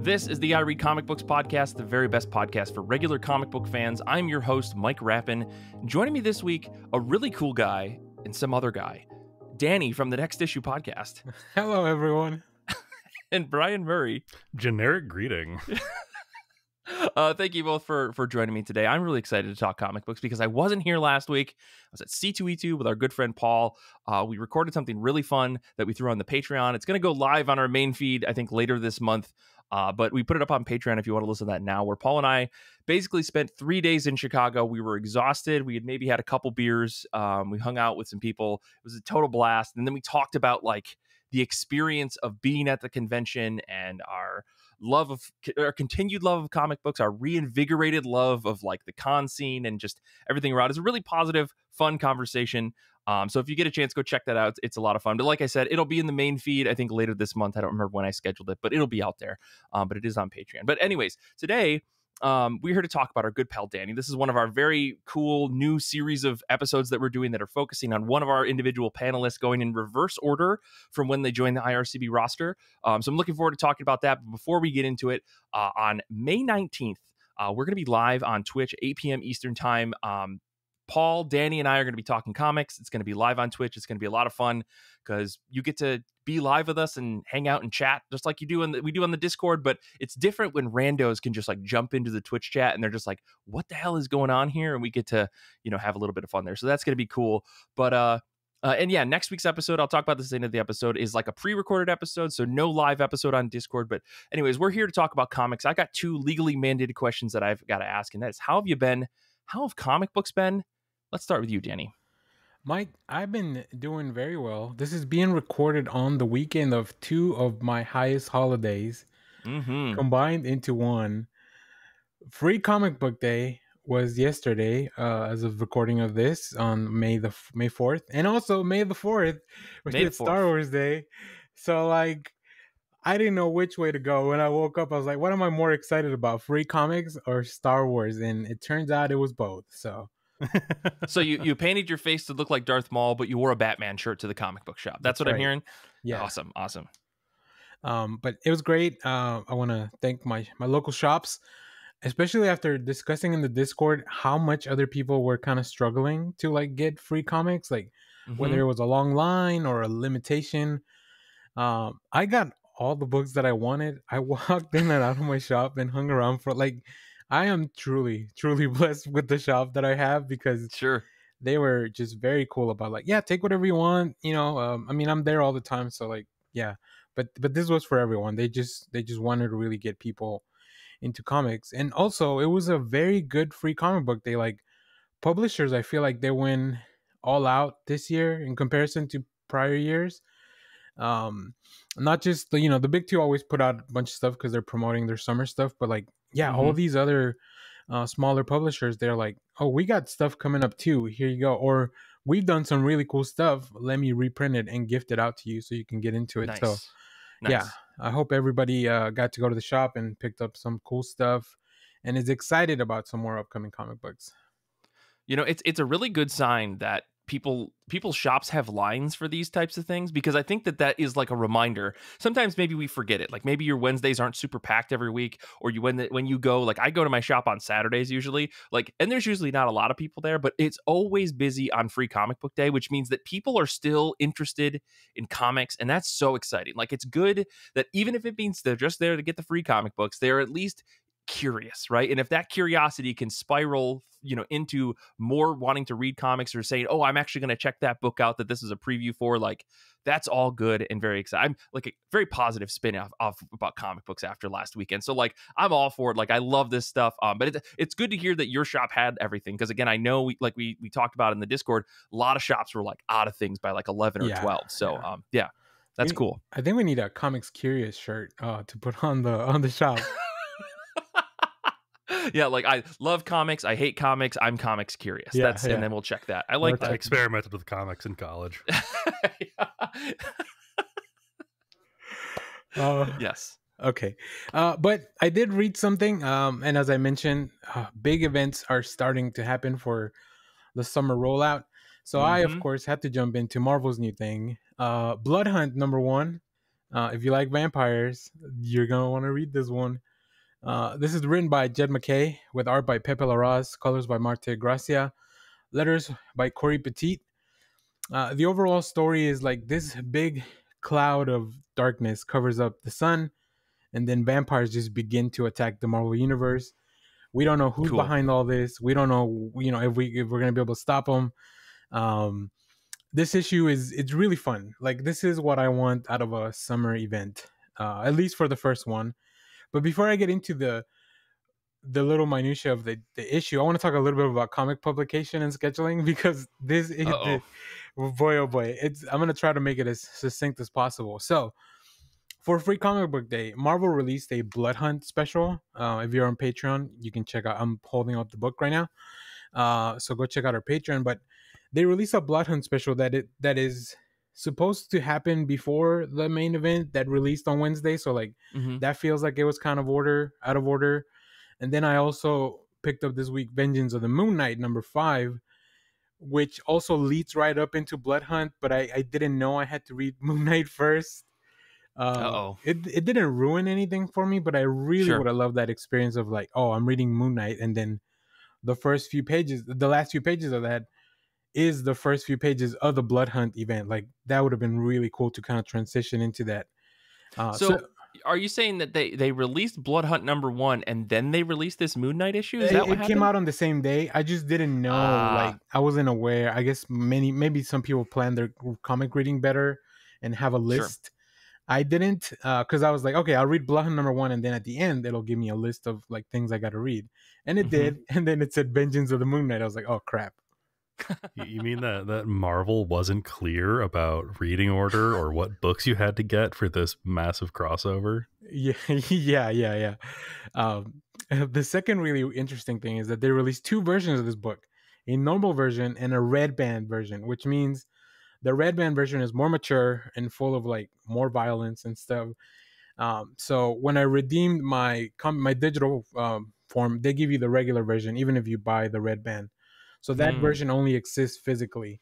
This is the I Read Comic Books podcast, the very best podcast for regular comic book fans. I'm your host, Mike Rapin. Joining me this week, a really cool guy and some other guy, Danny from the Next Issue podcast. Hello, everyone. And Brian Murray. Generic greeting. Thank you both for joining me today. I'm really excited to talk comic books because I wasn't here last week. I was at C2E2 with our good friend Paul. We recorded something really fun that we threw on the Patreon. It's going to go live on our main feed, I think, later this month. But we put it up on Patreon if you want to listen to that now, where Paul and I basically spent 3 days in Chicago. We were exhausted. We had maybe had a couple beers. We hung out with some people. It was a total blast. And then we talked about like the experience of being at the convention and our continued love of comic books, our reinvigorated love of like the con scene and just everything around. It's a really positive, fun conversation. So if you get a chance, go check that out. It's a lot of fun. But like I said, it'll be in the main feed, I think, later this month. I don't remember when I scheduled it, but it'll be out there. But it is on Patreon. But anyways, today we're here to talk about our good pal Danny. This is one of our very cool new series of episodes that we're doing that are focusing on one of our individual panelists going in reverse order from when they joined the IRCB roster. So I'm looking forward to talking about that. But before we get into it, on May 19th, we're going to be live on Twitch, 8 p.m. Eastern time. Paul, Danny, and I are going to be talking comics. It's going to be live on Twitch. It's going to be a lot of fun because you get to be live with us and hang out and chat just like we do on the Discord. But it's different when randos can just like jump into the Twitch chat and they're just like, "What the hell is going on here?" And we get to have a little bit of fun there. So that's going to be cool. But and yeah, next week's episode, I'll talk about this at the end of the episode, is like a pre-recorded episode, so no live episode on Discord. But anyways, we're here to talk about comics. I got 2 legally mandated questions that I've got to ask, and that is, how have you been? How have comic books been? Let's start with you, Danny. Mike, I've been doing very well. This is being recorded on the weekend of 2 of my highest holidays combined into one. Free Comic Book Day was yesterday, as of recording of this, on May 4th, and also May the 4th, which is Star Wars Day. So like, I didn't know which way to go. When I woke up, I was like, what am I more excited about, free comics or Star Wars? And it turns out it was both. So you painted your face to look like Darth Maul, but you wore a Batman shirt to the comic book shop. That's what right. I'm hearing. Yeah, awesome. But it was great. I want to thank my local shops, especially after discussing in the Discord how much other people were kind of struggling to like get free comics, like whether it was a long line or a limitation. I got all the books that I wanted. I walked in and out of my shop and hung around for like. I am truly blessed with the shop that I have, because they were just very cool about like, yeah, take whatever you want. I mean, I'm there all the time. So like, yeah, but this was for everyone. They just wanted to really get people into comics. And also it was a very good free comic book day. Like, publishers, I feel like they went all out this year in comparison to prior years. Not just the big 2 always put out a bunch of stuff because they're promoting their summer stuff, but like, yeah, all these other smaller publishers, they're like, oh, we got stuff coming up too, here you go, or we've done some really cool stuff, let me reprint it and gift it out to you so you can get into it. Nice. Yeah, I hope everybody got to go to the shop and picked up some cool stuff and is excited about some more upcoming comic books. It's a really good sign that people's shops have lines for these types of things, because I think that is like a reminder. Sometimes maybe we forget it. Like maybe your Wednesdays aren't super packed every week, or when you go, like I go to my shop on Saturdays usually, like, and there's usually not a lot of people there, but it's always busy on Free Comic Book Day, which means that people are still interested in comics, and that's so exciting. Like, it's good that even if it means they're just there to get the free comic books, they're at least curious, right? And if that curiosity can spiral into more wanting to read comics, or saying, oh, I'm actually going to check that book out that this is a preview for, like, that's all good and very exciting. I'm like a very positive spin off about comic books after last weekend, so like I'm all for it. Like, I love this stuff, but it's good to hear that your shop had everything, because again, I know we talked about in the Discord, a lot of shops were like out of things by like 11 or 12, so yeah, that's cool. I think we need a Comics Curious shirt to put on the shop. Yeah, like, I love comics, I hate comics, I'm comics curious. And then we'll check that. I like that. I experimented with comics in college. Yes. Okay. But I did read something, and as I mentioned, big events are starting to happen for the summer rollout. So I, of course, had to jump into Marvel's new thing, BloodHunt #1. If you like vampires, you're gonna want to read this one. This is written by Jed McKay with art by Pepe Larraz, colors by Marte Gracia, letters by Corey Petit. The overall story is like this big cloud of darkness covers up the sun, and then vampires just begin to attack the Marvel universe. We don't know who's Cool. behind all this. We don't know, if we're gonna be able to stop them. This issue it's really fun. Like, this is what I want out of a summer event, at least for the first one. But before I get into the little minutia of the issue, I want to talk a little bit about comic publication and scheduling, because this is boy, oh boy, I'm gonna try to make it as succinct as possible. So for Free Comic Book Day, Marvel released a BloodHunt special. If you're on Patreon, you can check out. I'm holding up the book right now, so go check out our Patreon. But they released a BloodHunt special that is supposed to happen before the main event that released on Wednesday. So like that feels like it was kind of out of order. And then I also picked up this week Vengeance of the Moon Knight #5, which also leads right up into BloodHunt. But I didn't know I had to read Moon Knight first. It didn't ruin anything for me, but I really would have loved that experience of like, oh, I'm reading Moon Knight, and then the last few pages of that is the first few pages of the BloodHunt event. Like, that would have been really cool to kind of transition into that. So are you saying that they released BloodHunt #1 and then they released this Moon Knight issue? Is that what happened? It came out on the same day. I just didn't know. Like, I wasn't aware. I guess maybe some people plan their comic reading better and have a list. Sure. I didn't, because I was like, okay, I'll read BloodHunt #1, and then at the end it'll give me a list of like things I got to read, and it did. And then it said Vengeance of the Moon Knight. I was like, oh crap. You mean that Marvel wasn't clear about reading order or what books you had to get for this massive crossover? Yeah. The second really interesting thing is that they released 2 versions of this book, a normal version and a red band version, which means the red band version is more mature and full of like more violence and stuff. So when I redeemed my digital form, they give you the regular version even if you buy the red band. So that version only exists physically.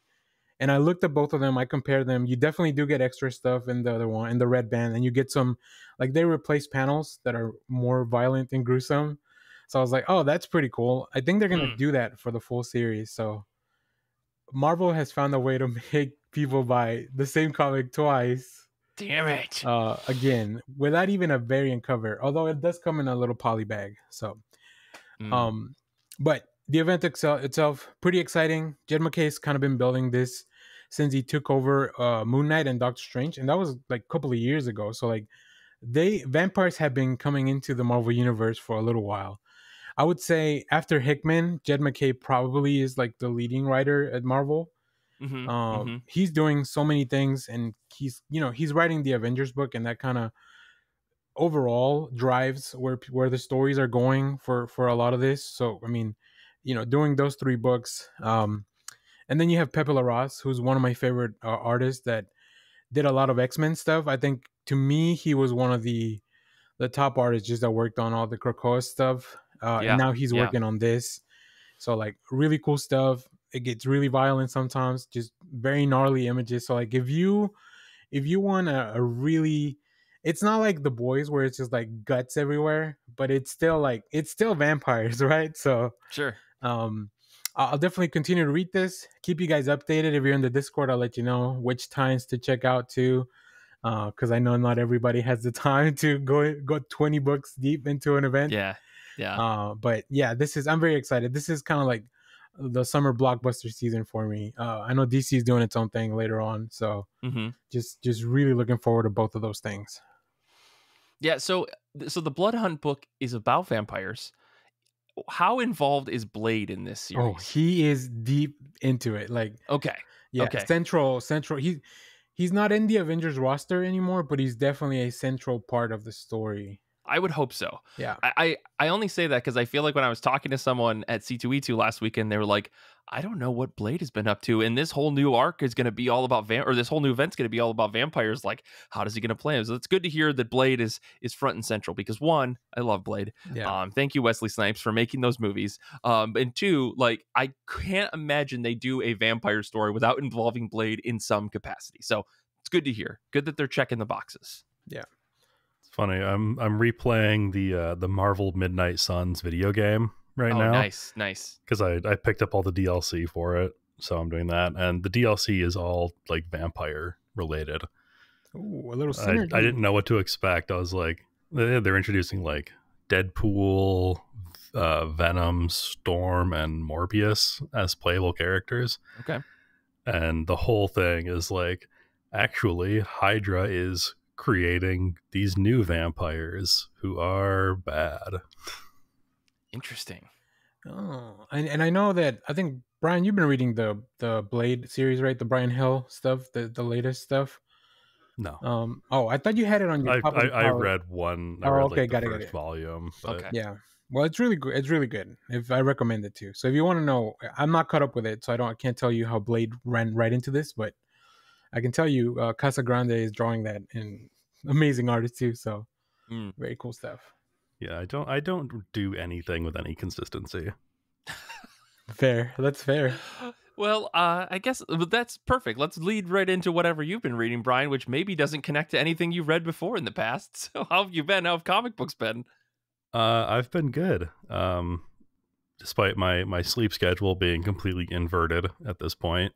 And I looked at both of them. I compared them. You definitely do get extra stuff in the other one, in the red band, and you get some, like, they replace panels that are more violent and gruesome. So I was like, oh, that's pretty cool. I think they're gonna do that for the full series. So Marvel has found a way to make people buy the same comic twice. Damn it. Again, without even a variant cover, although it does come in a little poly bag. So, but the event itself, pretty exciting. Jed McKay's kind of been building this since he took over Moon Knight and Doctor Strange, and that was like a couple of years ago. So like, vampires have been coming into the Marvel universe for a little while. I would say after Hickman, Jed McKay probably is like the leading writer at Marvel. He's doing so many things, and he's writing the Avengers book, and that kind of overall drives where the stories are going for a lot of this. So I mean, doing those 3 books, and then you have Pepe Larraz, who's one of my favorite artists that did a lot of X-Men stuff. I think to me he was one of the top artists just that worked on all the Krakoa stuff. And now he's working on this. So like, really cool stuff. It gets really violent sometimes, just very gnarly images. So like, if you want a really, it's not like The Boys where it's just like guts everywhere, but it's still vampires, right? So sure. I'll definitely continue to read this. Keep you guys updated. If you're in the Discord, I'll let you know which times to check out too. Because I know not everybody has the time to go 20 books deep into an event. Yeah. But yeah, I'm very excited. This is kind of like the summer blockbuster season for me. I know DC is doing its own thing later on, so just really looking forward to both of those things. Yeah. So the BloodHunt book is about vampires. How involved is Blade in this series? Oh, he is deep into it. Like, central. He's not in the Avengers roster anymore, but he's definitely a central part of the story. I would hope so. Yeah. I only say that because I feel like when I was talking to someone at C2E2 last weekend, they were like, I don't know what Blade has been up to. And this whole new arc is going to be all about this whole new event's going to be all about vampires. Like, how does he going to play him? So it's good to hear that Blade is front and central because 1, I love Blade. Yeah. Thank you, Wesley Snipes, for making those movies. And 2, like, I can't imagine they do a vampire story without involving Blade in some capacity. So it's good to hear. Good that they're checking the boxes. Yeah. It's funny. I'm replaying the Marvel Midnight Suns video game right now. Nice. Because I picked up all the DLC for it, so I'm doing that. And the DLC is all like vampire related. Ooh, a little I synergy. didn't know what to expect. I was like, they're introducing like Deadpool, Venom, Storm, and Morbius as playable characters. Okay. And the whole thing is like, actually, Hydra is creating these new vampires who are bad. Interesting. Oh, and I know that, I think, Brian, you've been reading the Blade series, right? The Brian Hill stuff, the latest stuff. No. Oh, I thought you had it on your top of the I pile. read one. I Oh, read okay, like got the it, got first it. volume. But Okay. Yeah. Well, it's really good. It's really good. If I recommend it too. So if you want to know, I'm not caught up with it, so I can't tell you how Blade ran right into this, but I can tell you, Casa Grande is drawing that, and amazing artist too. So very cool stuff. yeah, I don't do anything with any consistency. Fair. That's fair. Well, I guess that's perfect. Let's lead right into whatever you've been reading, Brian, which maybe doesn't connect to anything you've read before in the past. So how have you been? How have comic books been? I've been good. Despite my sleep schedule being completely inverted at this point.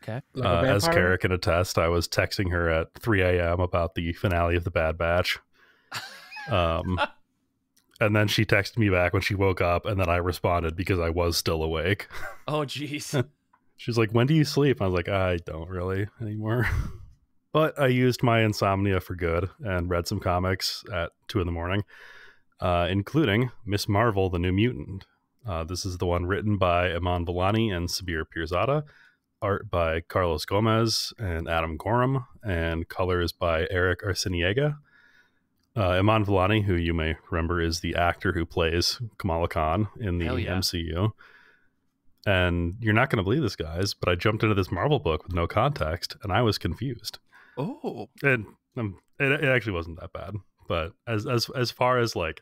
Okay. Like a as vampire? Kara can attest, I was texting her at 3 a.m. about the finale of The Bad Batch. And then she texted me back when she woke up, and then I responded because I was still awake. Oh, jeez. She's like, when do you sleep? I was like, I don't really anymore. But I used my insomnia for good and read some comics at 2 in the morning, including Miss Marvel, the New Mutant. This is the one written by Iman Vellani and Sabir Pirzada, art by Carlos Gomez and Adam Gorham, and colors by Eric Arciniega. Iman Vellani, who you may remember is the actor who plays Kamala Khan in the MCU. And you're not going to believe this, guys, but I jumped into this Marvel book with no context, and I was confused. Oh. And it actually wasn't that bad. But as far as like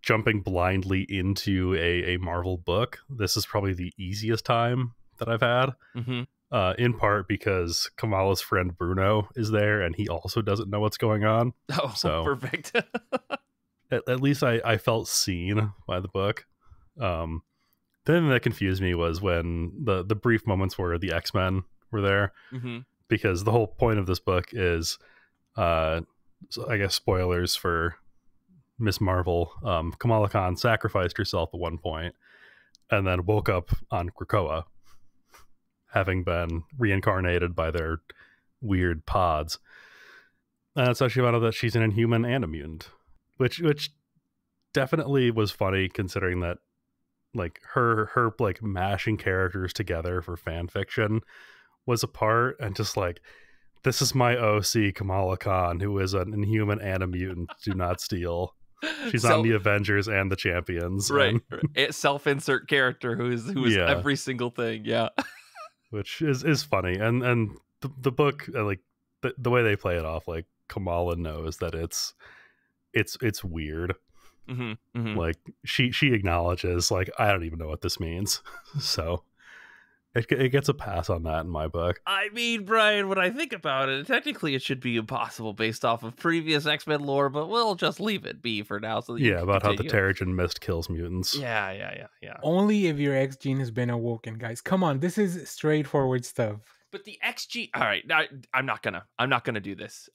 jumping blindly into a Marvel book, this is probably the easiest time that I've had. Mm-hmm. In part because Kamala's friend Bruno is there, and he also doesn't know what's going on. Oh, so perfect. at least I felt seen by the book. The thing that confused me was when the brief moments where the X-Men were there, because the whole point of this book is, I guess, spoilers for Miss Marvel. Kamala Khan sacrificed herself at one point, and then woke up on Krakoa, having been reincarnated by their weird pods. And that's how she found out that she's an Inhuman and a mutant, which definitely was funny considering that like her like mashing characters together for fan fiction was a part, and just like, this is my OC Kamala Khan, who is an Inhuman and a mutant. Do not steal. She's on the Avengers and the Champions. Right. Self-insert character who is every single thing. Yeah. Which is funny, and the book, like the way they play it off, like Kamala knows that it's weird. Like she acknowledges, like, I don't even know what this means, so it gets a pass on that in my book. I mean, Brian, when I think about it, technically it should be impossible based off of previous X-Men lore, but we'll just leave it be for now. So that about how the Terrigen Mist kills mutants. Yeah. Only if your X gene has been awoken, guys. Come on, this is straightforward stuff. But the X gene. All right, I'm not gonna do this.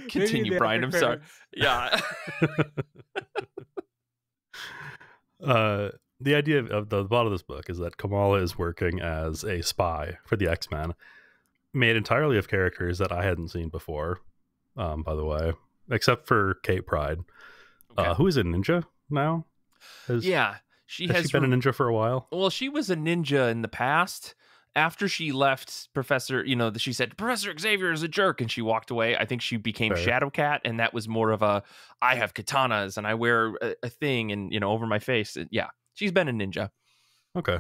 Continue, Brian. I'm sorry. Yeah. The idea of the plot of this book is that Kamala is working as a spy for the X-Men, made entirely of characters that I hadn't seen before, by the way, except for Kate Pryde, who is a ninja now. Has she been a ninja for a while? Well, she was a ninja in the past. After she left Professor, she said, Professor Xavier is a jerk, and she walked away. I think she became Shadowcat, and that was more of a, I have katanas, and I wear a thing, and, over my face. Yeah, she's been a ninja. Okay.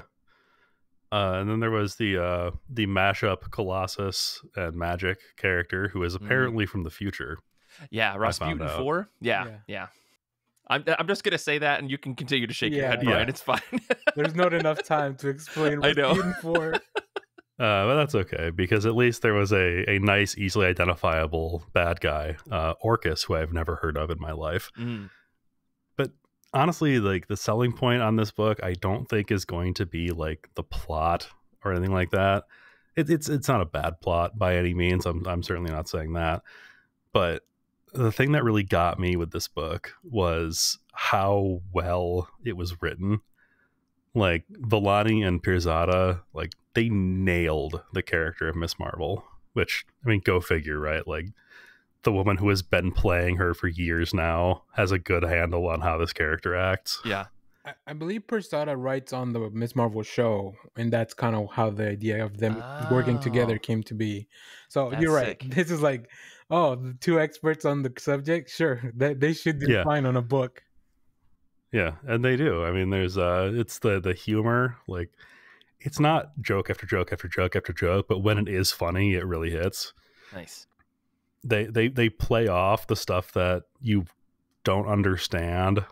And then there was the mashup Colossus and Magic character, who is apparently from the future. Yeah, Rasputin 4. Yeah. I'm just going to say that, and you can continue to shake your head, Brian. It's fine. There's not enough time to explain I know. Rasputin 4. But that's okay, because at least there was a nice, easily identifiable bad guy, Orcus, who I've never heard of in my life. But honestly, like, the selling point on this book, I don't think is going to be like the plot or anything like that. It's not a bad plot by any means. I'm certainly not saying that. But the thing that really got me with this book was how well it was written. Like, Villani and Pirzada, like, they nailed the character of Miss Marvel, which, I mean, go figure, right? Like, the woman who has been playing her for years now has a good handle on how this character acts. Yeah. I believe Pirzada writes on the Miss Marvel show, and that's kind of how the idea of them working together came to be. So you're right. Sick. This is like, oh, the two experts on the subject. Sure, that they should do fine on a book. Yeah, and they do. I mean, there's it's the humor, like, it's not joke after joke after joke after joke, but when it is funny, it really hits. Nice. They play off the stuff that you don't understand,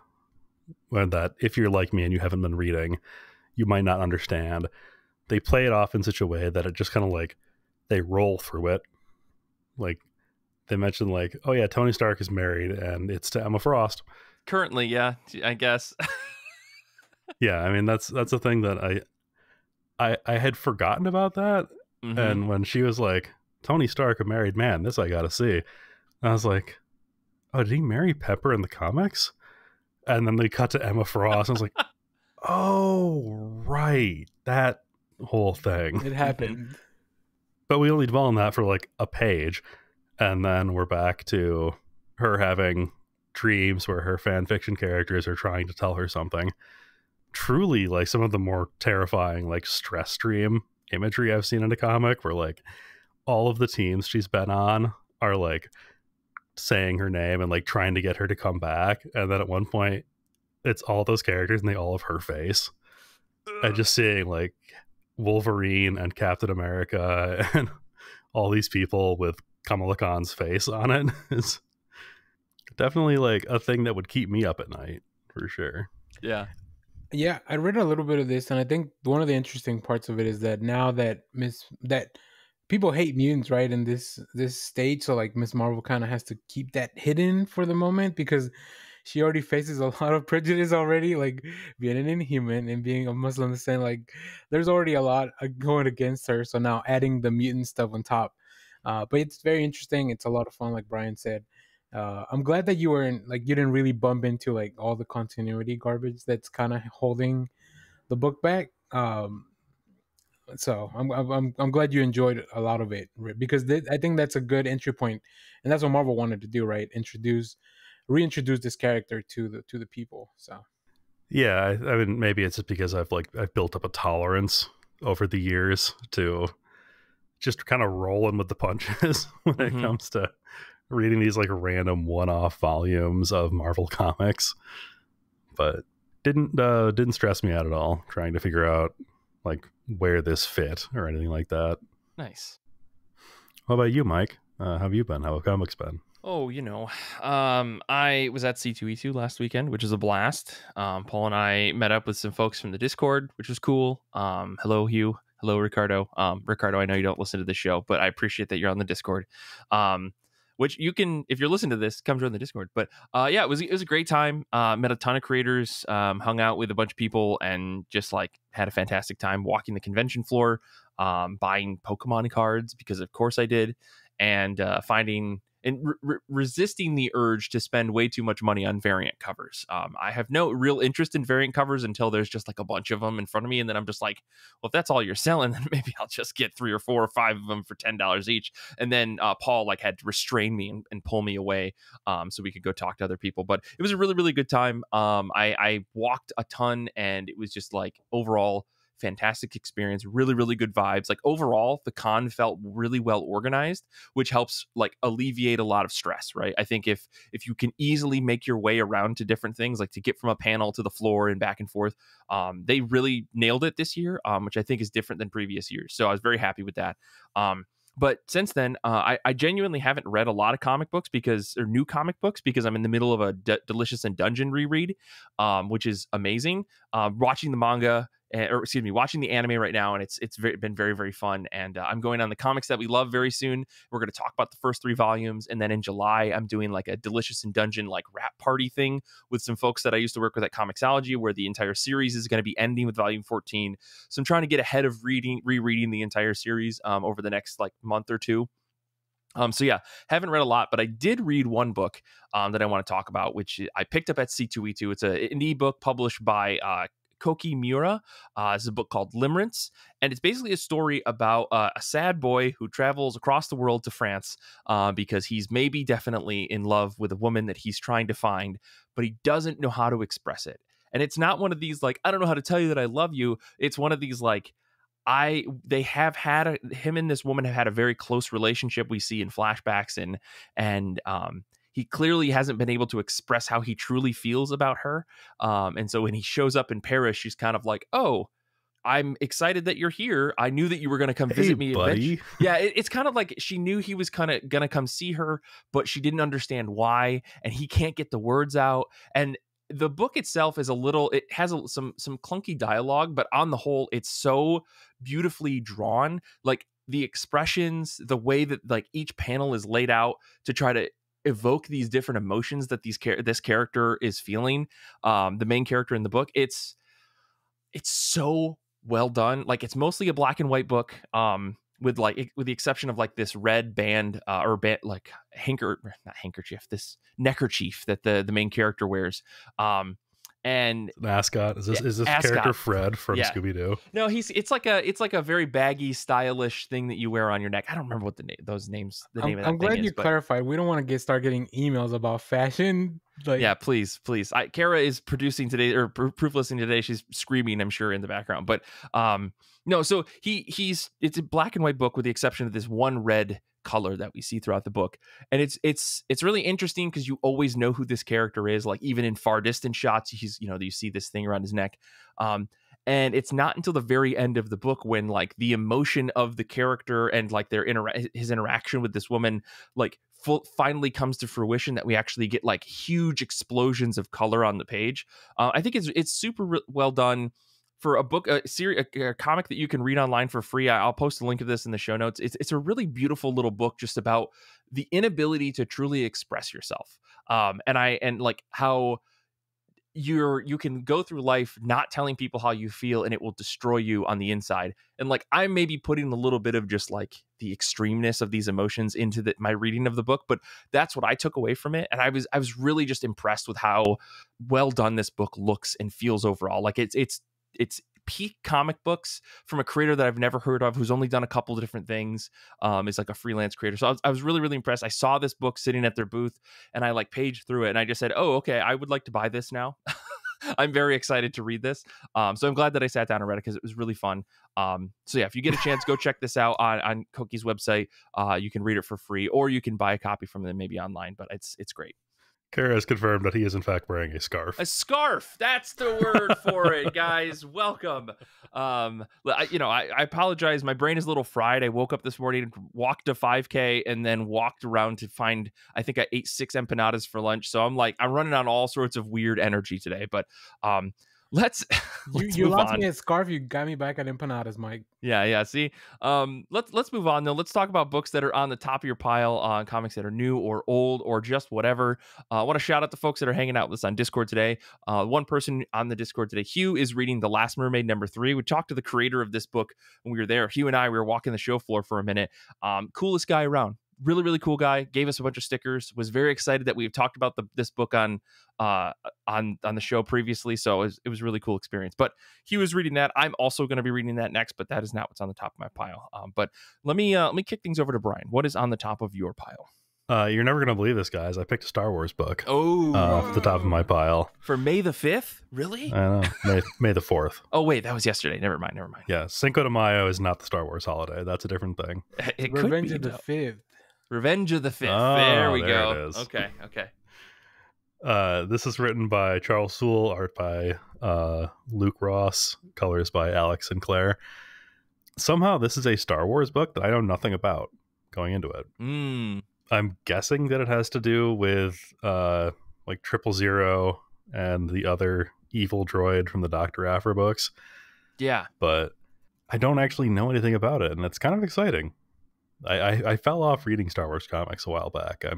and that if you're like me and you haven't been reading, you might not understand. They play it off in such a way that it just kind of like, they roll through it. Like, they mention like, oh yeah, Tony Stark is married and it's to Emma Frost. Currently, yeah, I guess. Yeah, I mean, that's a thing that I had forgotten about that. And when she was like, Tony Stark, a married man, this I gotta see, I was like, oh, did he marry Pepper in the comics? And then they cut to Emma Frost, and I was like, oh, right, that whole thing. It happened. But we only dwell on that for like a page, and then we're back to her having dreams where her fan fiction characters are trying to tell her something. Truly, like, some of the more terrifying, like, stress dream imagery I've seen in a comic, where like all of the teams she's been on are like saying her name and like trying to get her to come back, and then at one point it's all those characters and they all have her face. And just seeing like Wolverine and Captain America and all these people with Kamala Khan's face on it is definitely like a thing that would keep me up at night, for sure. Yeah, I read a little bit of this, and I think one of the interesting parts of it is that now that people hate mutants, right, in this stage, so like Miss Marvel kind of has to keep that hidden for the moment, because she already faces a lot of prejudice already, like being an Inhuman and being a Muslim descent. Like, there's already a lot going against her, so now adding the mutant stuff on top. But it's very interesting. It's a lot of fun, like Brian said. I'm glad that you didn't really bump into like all the continuity garbage that's kind of holding the book back. So I'm glad you enjoyed a lot of it, because I think that's a good entry point, and that's what Marvel wanted to do, right? Reintroduce this character to the people. So yeah, I mean, maybe it's just because I've built up a tolerance over the years to just kind of rolling with the punches when it comes to reading these like random one-off volumes of Marvel comics. But didn't stress me out at all trying to figure out like where this fit or anything like that. Nice. What about you, Mike? How have you been? How have comics been? Oh, I was at C2E2 last weekend, which is a blast. Paul and I met up with some folks from the Discord, which was cool. Hello, Hugh. Hello, Ricardo. Ricardo, I know you don't listen to this show, but I appreciate that you're on the Discord. Which you can, if you're listening to this, come join the Discord. But yeah, it was a great time. Met a ton of creators, hung out with a bunch of people, and just like had a fantastic time walking the convention floor, buying Pokemon cards, because of course I did, and finding and resisting the urge to spend way too much money on variant covers. I have no real interest in variant covers until there's just like a bunch of them in front of me, and then I'm just like, well, if that's all you're selling, then maybe I'll just get 3 or 4 or 5 of them for $10 each. And then Paul like had to restrain me and pull me away so we could go talk to other people. But it was a really, really good time. I walked a ton, and it was just like overall fantastic experience, really, really good vibes. Like overall, the con felt really well organized, which helps like alleviate a lot of stress, right? I think if you can easily make your way around to different things, like to get from a panel to the floor and back and forth, they really nailed it this year, which I think is different than previous years. So I was very happy with that. But since then, I genuinely haven't read a lot of comic books or new comic books, because I'm in the middle of a Delicious and Dungeon reread, which is amazing. Watching the manga or excuse me, watching the anime right now, and it's been very, very fun. And I'm going on the comics that we love very soon. We're going to talk about the first 3 volumes, and then in July, I'm doing like a Delicious in Dungeon like rap party thing with some folks that I used to work with at Comixology, where the entire series is going to be ending with volume 14. So I'm trying to get ahead of rereading the entire series over the next like month or two. So yeah, haven't read a lot, but I did read one book that I want to talk about, which I picked up at C2E2. It's an indie book published by Koki Miura. It's a book called Limerence, and it's basically a story about a sad boy who travels across the world to France because he's maybe definitely in love with a woman that he's trying to find, but he doesn't know how to express it. And it's not one of these like, I don't know how to tell you that I love you. It's one of these like, him and this woman have had a very close relationship we see in flashbacks, and he clearly hasn't been able to express how he truly feels about her. And so when he shows up in Paris, she's kind of like, oh, I'm excited that you're here. I knew that you were going to come visit me. Buddy. Yeah, it's kind of like she knew he was kind of going to come see her, but she didn't understand why, and he can't get the words out. And the book itself is it has some clunky dialogue, but on the whole, it's so beautifully drawn. Like the expressions, the way that like each panel is laid out to try to evoke these different emotions that this character is feeling. The main character in the book, it's so well done. Like it's mostly a black and white book. With the exception of like this red band like this neckerchief that the main character wears. And mascot is this character Fred from Scooby-Doo? No, it's like a very baggy, stylish thing that you wear on your neck. I don't remember what the name of that I'm glad thing you clarified. We don't want to start getting emails about fashion. Like, yeah, please. Kara is producing today or proof listening today. She's screaming, I'm sure, in the background. But no, so it's a black and white book with the exception of this one red color that we see throughout the book, and it's really interesting because you always know who this character is. Like even in far distant shots, you see this thing around his neck. And it's not until the very end of the book when like the emotion of the character and like his interaction with this woman like finally comes to fruition that we actually get like huge explosions of color on the page. I think it's super well done for a book, a comic that you can read online for free. I'll post a link of this in the show notes. It's a really beautiful little book just about the inability to truly express yourself. And like how you can go through life not telling people how you feel, and it will destroy you on the inside. And like I may be putting a little bit of just like the extremeness of these emotions into my reading of the book, but that's what I took away from it. And I was really just impressed with how well done this book looks and feels overall. Like it's peak comic books from a creator that I've never heard of, who's only done a couple of different things. Is like a freelance creator. So I was really, really impressed. I saw this book sitting at their booth and I like paged through it and I just said, oh, okay, I would like to buy this now. I'm very excited to read this. So I'm glad that I sat down and read it because it was really fun. So yeah, if you get a chance, go check this out on Koki's website. You can read it for free, or you can buy a copy from them maybe online, but it's great. Kara has confirmed that he is in fact wearing a scarf. A scarf. That's the word for it, guys. Welcome. I apologize. My brain is a little fried. I woke up this morning, walked a 5K, and then walked around to find, I think I ate 6 empanadas for lunch. So I'm running on all sorts of weird energy today, but let's you lost me at scarf. You got me back at empanadas, Mike. Yeah. See, let's move on though. Let's talk about books that are on the top of your pile, on comics that are new or old or just whatever. I want to shout out the folks that are hanging out with us on Discord today. One person on the Discord today, Hugh, is reading The Last Mermaid #3. We talked to the creator of this book when we were there. Hugh and I, we were walking the show floor for a minute. Coolest guy around. Really, really cool guy. Gave us a bunch of stickers. Was very excited that we've talked about this book on the show previously. So it was a really cool experience. But he was reading that. I'm also going to be reading that next, but that is not what's on the top of my pile. But let me kick things over to Brian. What is on the top of your pile? You're never going to believe this, guys. I picked a Star Wars book. Oh, off the top of my pile for May the 5th. Really? I know. May the 4th. Oh wait, that was yesterday. Never mind. Yeah, Cinco de Mayo is not the Star Wars holiday. That's a different thing. It Revenge of the 5th. Revenge of the 5th. Oh, there we there go. It is. Okay. This is written by Charles Sewell, art by Luke Ross, colors by Alex Sinclair. Somehow this is a Star Wars book that I know nothing about going into it. I'm guessing that it has to do with like 000 and the other evil droid from the Dr. Aphra books. Yeah. But I don't actually know anything about it, and it's kind of exciting. I fell off reading Star Wars comics a while back. I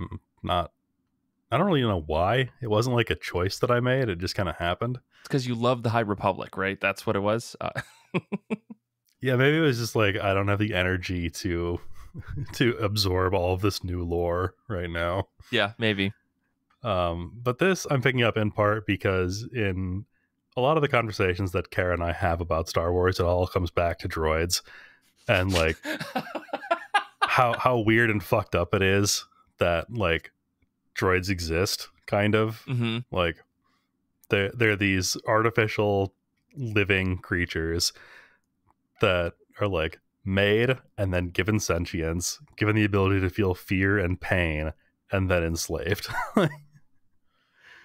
don't really know why. It wasn't like a choice that I made. It just kind of happened. It's because you love the High Republic, right? That's what it was. Yeah, maybe it was just like I don't have the energy to absorb all of this new lore right now. Yeah, maybe. But this I'm picking up in part because in a lot of the conversations that Kara and I have about Star Wars, it all comes back to droids and like how weird and fucked up it is that like droids exist, kind of. Mm-hmm. Like they're these artificial living creatures that are like made and then given sentience, given the ability to feel fear and pain, and then enslaved.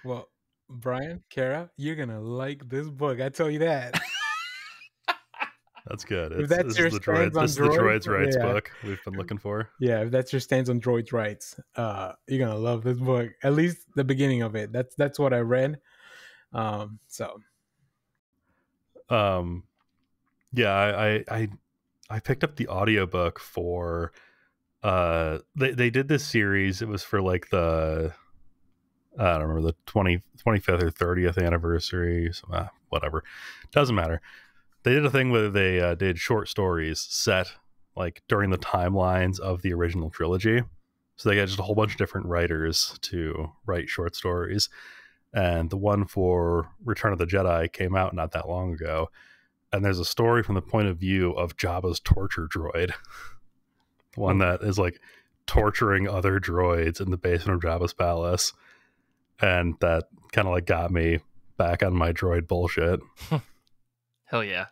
Well, Brian, Kara, you're gonna like this book. I tell you that. That's good. If that's this your is the stance on droids rights yeah. book we've been looking for. Yeah, if that's your stance on droids' rights, you're gonna love this book. At least the beginning of it. That's what I read. Yeah, I picked up the audiobook for they did this series. It was for like the I don't remember, the 25th or 30th anniversary, so, whatever, doesn't matter. They did a thing where they did short stories set like during the timelines of the original trilogy, so they got just a whole bunch of different writers to write short stories, and the one for Return of the Jedi came out not that long ago, and there's a story from the point of view of Jabba's torture droid, one that is like torturing other droids in the basement of Jabba's palace. And that kind of like got me back on my droid bullshit. Hell yeah.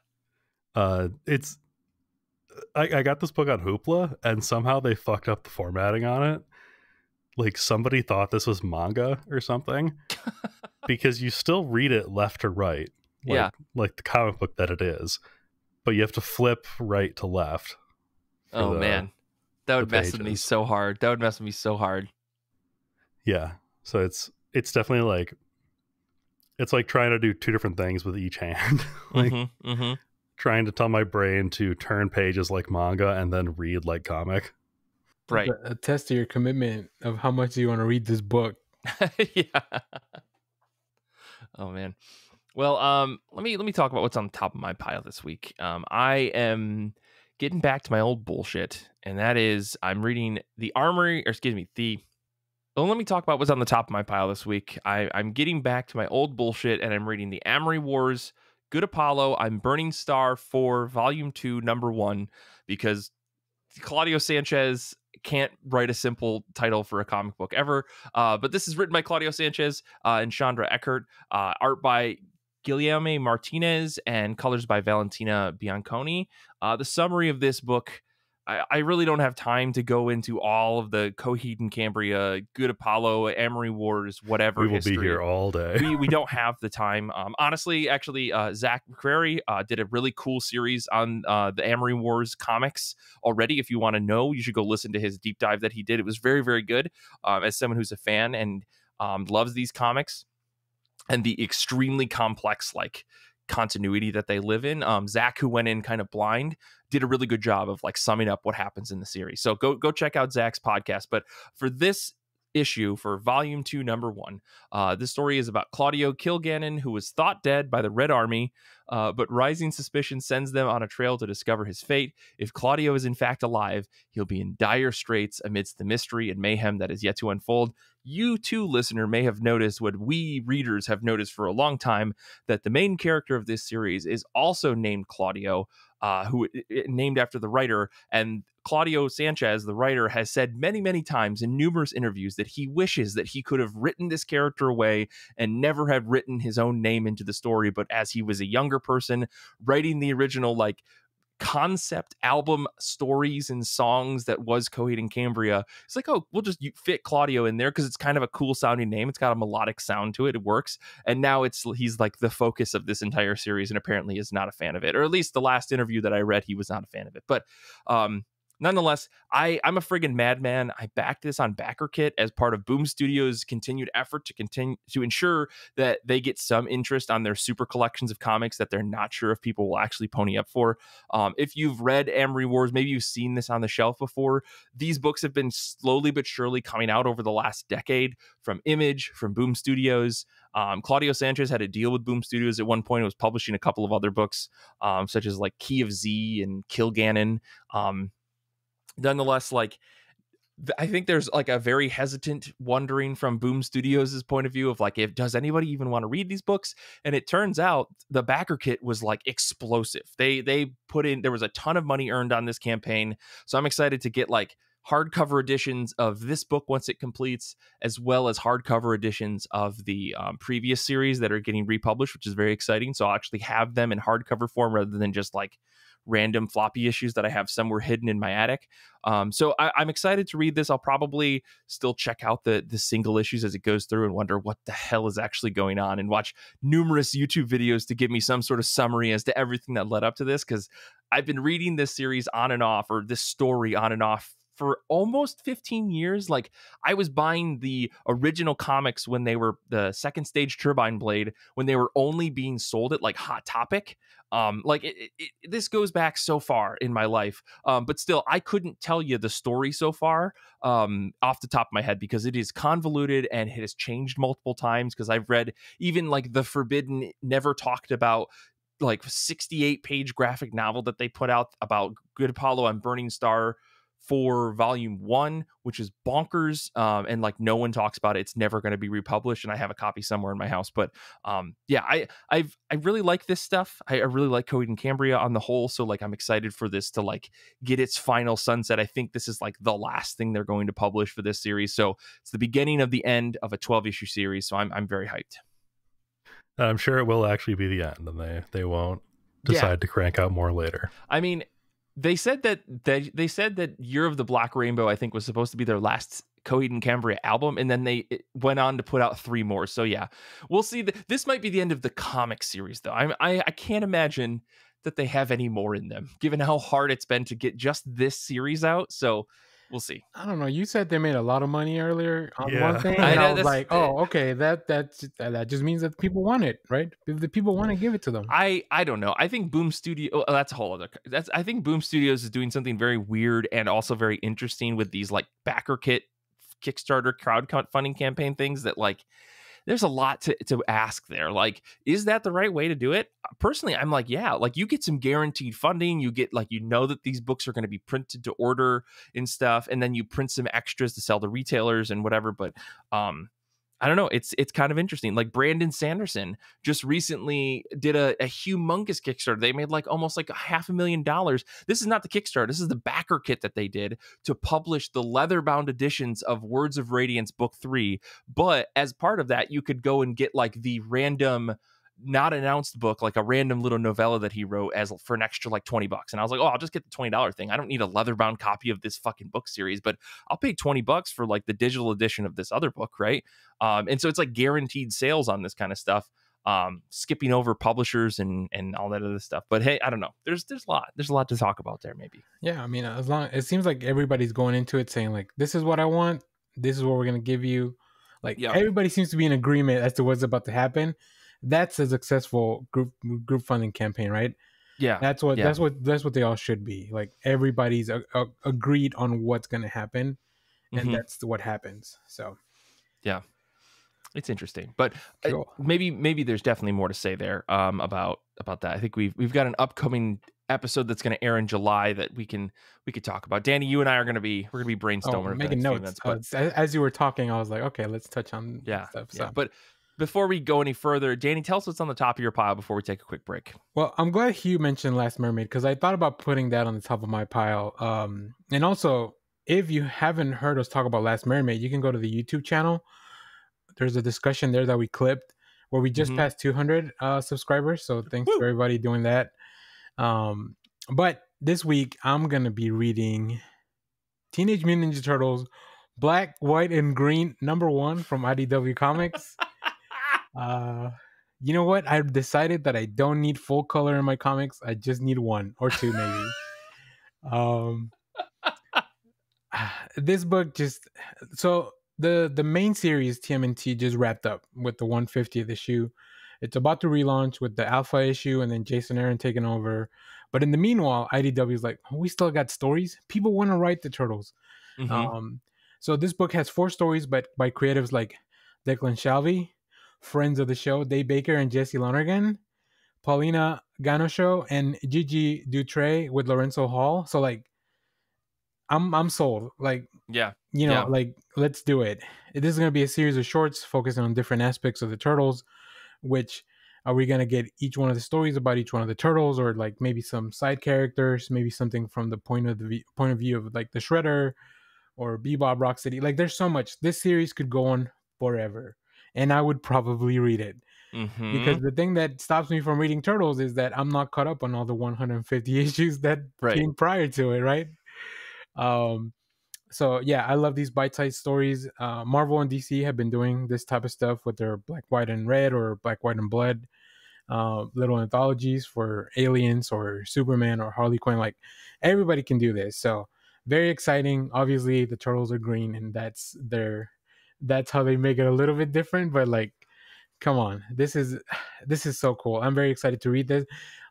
I got this book on Hoopla, and somehow they fucked up the formatting on it. Like somebody thought this was manga or something, because you still read it left to right, like the comic book that it is, but you have to flip right to left. Oh man, that would mess with me so hard. Yeah, so it's definitely like it's like trying to do two different things with each hand. Like trying to tell my brain to turn pages like manga and then read like comic. Right. A test to your commitment of how much you want to read this book. Yeah. Oh man. Well, let me talk about what's on top of my pile this week. I am getting back to my old bullshit, and that is I'm reading let me talk about what's on the top of my pile this week. I'm getting back to my old bullshit, and I'm reading the Amory Wars, Good Apollo. I'm Burning Star 4, Volume 2, Number 1, because Claudio Sanchez can't write a simple title for a comic book ever. But this is written by Claudio Sanchez and Chandra Eckert. Art by Guilherme Martinez and colors by Valentina Bianconi. The summary of this book, I really don't have time to go into all of the Coheed and Cambria, Good Apollo, Amory Wars, whatever. We will history. Be here all day. We don't have the time. Honestly, actually, Zach McCrary did a really cool series on the Amory Wars comics already. If you want to know, you should go listen to his deep dive that he did. It was very, very good. As someone who's a fan and loves these comics and the extremely complex like continuity that they live in, Zach, who went in kind of blind, did a really good job of like summing up what happens in the series. So go check out Zach's podcast. But for this issue, for Volume 2, Number 1, this story is about Claudio Kilgannon, who was thought dead by the Red Army, but rising suspicion sends them on a trail to discover his fate. If Claudio is in fact alive, he'll be in dire straits amidst the mystery and mayhem that is yet to unfold. You too, listener, may have noticed what we readers have noticed for a long time, that the main character of this series is also named Claudio, who named after the writer. And Claudio Sanchez, the writer, has said many, many times in numerous interviews that he wishes that he could have written this character away and never have written his own name into the story. But as he was a younger person writing the original like concept album stories and songs that was Coheed and Cambria, it's like, oh, we'll just fit Claudio in there because it's kind of a cool sounding name. It's got a melodic sound to it. It works. And now he's like the focus of this entire series, and apparently is not a fan of it, or at least the last interview that I read, he was not a fan of it. But nonetheless, I'm a friggin' madman. I backed this on BackerKit as part of Boom Studios' continued effort to ensure that they get some interest on their super collections of comics that they're not sure if people will actually pony up for. If you've read Amory Wars, maybe you've seen this on the shelf before. These books have been slowly but surely coming out over the last decade from Image, from Boom Studios. Claudio Sanchez had a deal with Boom Studios at one point. It was publishing a couple of other books, such as like Key of Z and Kilgannon. Nonetheless, like I think there's like a very hesitant wondering from Boom Studios' point of view of like, does anybody even want to read these books? And it turns out the BackerKit was like explosive. They put in, there was a ton of money earned on this campaign. So I'm excited to get like hardcover editions of this book once it completes, as well as hardcover editions of the previous series that are getting republished, which is very exciting. So I'll actually have them in hardcover form rather than just like random floppy issues that I have somewhere hidden in my attic. So I'm excited to read this. I'll probably still check out the single issues as it goes through and wonder what the hell is actually going on, and watch numerous YouTube videos to give me some sort of summary as to everything that led up to this, because I've been reading this series on and off, or this story on and off, for almost 15 years. Like I was buying the original comics when they were the Second Stage Turbine Blade, when they were only being sold at like Hot Topic. This goes back so far in my life, but still I couldn't tell you the story so far off the top of my head, because it is convoluted and it has changed multiple times, because I've read even like the Forbidden, never talked about, like 68-page graphic novel that they put out about Good Apollo and Burning Star for volume 1, which is bonkers, and like no one talks about it. It's never going to be republished, and I have a copy somewhere in my house. But I really like this stuff. I really like Coheed and Cambria on the whole, so like I'm excited for this to like get its final sunset. I think this is like the last thing they're going to publish for this series, so it's the beginning of the end of a 12-issue series, so I'm very hyped. I'm sure it will actually be the end, and they won't decide to crank out more later. I mean, they said that Year of the Black Rainbow, I think, was supposed to be their last Coheed and Cambria album, and then they went on to put out 3 more. So yeah, we'll see. This might be the end of the comic series, though. I can't imagine that they have any more in them, given how hard it's been to get just this series out. So we'll see. I don't know. You said they made a lot of money earlier on one thing, I and know, I was like, oh, okay, that just means that people want it, right? If the people want to give it to them. I don't know. I think Boom Studio. That's a whole other. I think Boom Studios is doing something very weird and also very interesting with these like BackerKit, Kickstarter, crowdfunding campaign things that like. There's a lot to ask there. Like, is that the right way to do it? Personally, I'm like, yeah, like you get some guaranteed funding. You get like, that these books are going to be printed to order and stuff. And then you print some extras to sell to retailers and whatever. But I don't know. It's kind of interesting. Like Brandon Sanderson just recently did a humongous Kickstarter. They made like almost like $500,000. This is not the Kickstarter. This is the BackerKit that they did to publish the leather-bound editions of Words of Radiance Book 3. But as part of that, you could go and get like the random, not announced book, like a random little novella that he wrote for an extra like $20. And I was like, oh, I'll just get the $20 thing. I don't need a leather-bound copy of this fucking book series, but I'll pay $20 for like the digital edition of this other book, right? And so it's like guaranteed sales on this kind of stuff, skipping over publishers and all that other stuff. But hey, I don't know. There's a lot to talk about there, maybe. Yeah, I mean, it seems like everybody's going into it saying like, this is what I want, this is what we're gonna give you. Like everybody seems to be in agreement as to what's about to happen. That's a successful group funding campaign, right? Yeah, that's what they all should be. Like everybody's agreed on what's going to happen, and that's what happens. So, yeah, it's interesting, but cool. maybe there's definitely more to say there about that. I think we've got an upcoming episode that's going to air in July that we could talk about. Danny, you and I are going to be brainstorming, making notes. But as you were talking, I was like, okay, let's touch on stuff. So. Yeah, but. Before we go any further, Danny, tell us what's on the top of your pile before we take a quick break. Well, I'm glad Hugh mentioned Last Mermaid, because I thought about putting that on the top of my pile. And also, if you haven't heard us talk about Last Mermaid, you can go to the YouTube channel. There's a discussion there that we clipped where we just passed 200 subscribers. So thanks for everybody doing that. But this week, I'm going to be reading Teenage Mutant Ninja Turtles Black, White, and Green #1 from IDW Comics. You know what? I've decided that I don't need full color in my comics. I just need 1 or 2 maybe. this book just so the main series TMNT just wrapped up with the 150th issue. It's about to relaunch with the alpha issue and then Jason Aaron taking over. But in the meanwhile, IDW is like, oh, we still got stories. People want to write the Turtles. So this book has 4 stories, but by creatives like Declan Shalvey, friends of the show, Dave Baker and Jesse Lonergan, Paulina Ganosho, and Gigi Dutre with Lorenzo Hall. So like, I'm sold. Like, like, let's do it. This is going to be a series of shorts focusing on different aspects of the Turtles, which are we going to get each one of the stories about each one of the Turtles, or like maybe some side characters, maybe something from the point of view of like the Shredder or Bebop, Rocksteady. Like, there's so much. This series could go on forever, and I would probably read it. Because the thing that stops me from reading Turtles is that I'm not caught up on all the 150 issues that came prior to it, right? So yeah, I love these bite-sized stories. Marvel and DC have been doing this type of stuff with their Black, White, and Red or Black, White, and Blood little anthologies for Aliens or Superman or Harley Quinn. Like, everybody can do this. So very exciting. Obviously, the Turtles are green, and that's how they make it a little bit different. But like, come on, this is so cool. I'm very excited to read this.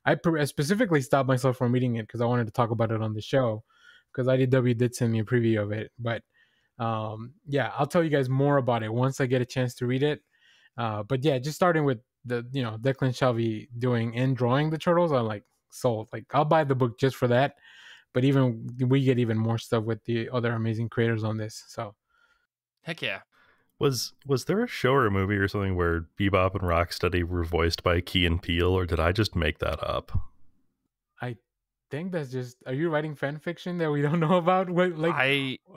I specifically stopped myself from reading it because I wanted to talk about it on the show, because IDW did send me a preview of it. But yeah, I'll tell you guys more about it once I get a chance to read it. But yeah, just starting with the Declan Shalvey doing and drawing the Turtles, I'm like sold. Like, I'll buy the book just for that. But we get even more stuff with the other amazing creators on this. So heck yeah. Was there a show or a movie or something where Bebop and Rocksteady were voiced by Key and Peele, or did I just make that up? I think that's just, are you writing fan fiction that we don't know about?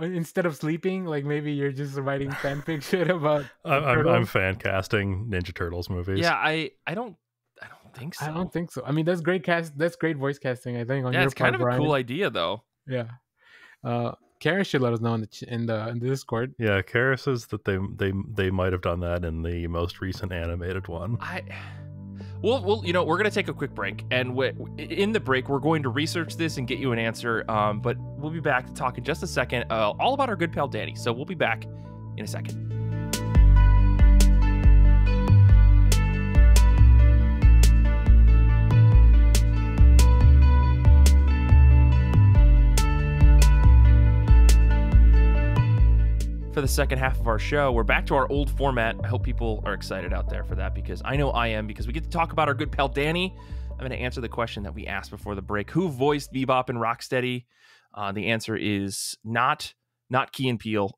Instead of sleeping, like maybe you're just writing fan fiction about I'm fan casting Ninja Turtles movies. Yeah, I don't think so. I don't think so. I mean, that's great that's great voice casting, I think, on your part, it's kind of Brian. a cool idea though. Yeah. Kara should let us know in the Discord. Yeah, Kara says that they might have done that in the most recent animated one. Well, we're gonna take a quick break, and in the break we're going to research this and get you an answer. But we'll be back to talk in just a second, all about our good pal Danny. So we'll be back in a second. For the second half of our show, we're back to our old format. I hope people are excited out there for that, because I know I am, because we get to talk about our good pal Danny. I'm going to answer the question that we asked before the break. Who voiced Bebop and Rocksteady? The answer is not Key and Peele.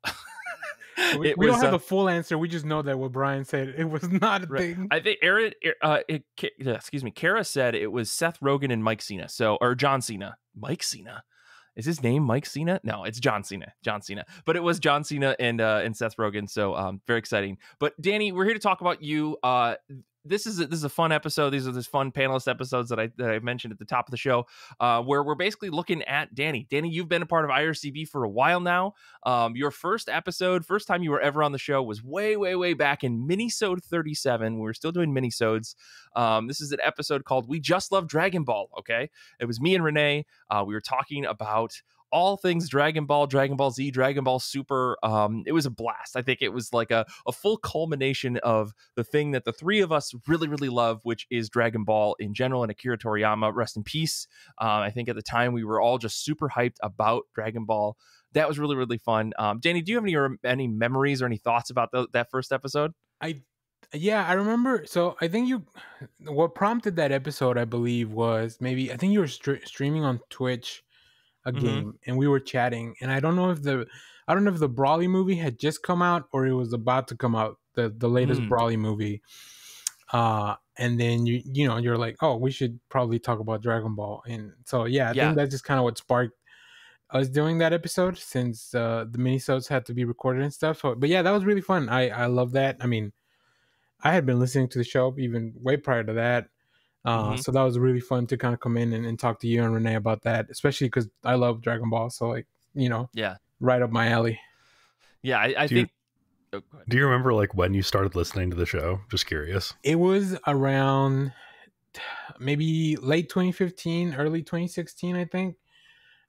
We don't have a full answer. We just know that what Brian said, it was not a thing. I think Kara said it was Seth Rogen and Mike Cena. Or John Cena. Mike Cena. Is his name Mike Cena? No, it's John Cena. But it was John Cena and Seth Rogen. So very exciting. But Danny, we're here to talk about you. This is a fun episode. These are this fun panelist episodes that I mentioned at the top of the show, where we're basically looking at Danny. Danny, you've been a part of IRCB for a while now. Your first time you were ever on the show was way back in Minisode 37. We were still doing minisodes. This is an episode called "We Just Love Dragon Ball." Okay, it was me and Renee. We were talking about all things Dragon Ball, Dragon Ball Z, Dragon Ball Super. It was a blast. I think it was like a full culmination of the thing that the three of us really love, which is Dragon Ball in general, and Akira Toriyama, rest in peace. I think at the time we were all just super hyped about Dragon Ball. That was really fun. Danny, do you have any memories or any thoughts about that first episode? Yeah, I remember. So I think what prompted that episode, I believe, was I think you were streaming on Twitch a game, and we were chatting, and I don't know if the Brawly movie had just come out or it was about to come out, the latest Brawly movie. And then you're like, oh, we should probably talk about Dragon Ball. And so I think that's just kind of what sparked us doing that episode, since the minisodes had to be recorded and stuff. So, but yeah, that was really fun. I love that. I mean, I had been listening to the show even way prior to that. So that was really fun to kind of come in and talk to you and Renee about that, especially because I love Dragon Ball. So right up my alley. Yeah, I think. Do you remember like when you started listening to the show? Just curious. It was around maybe late 2015, early 2016, I think.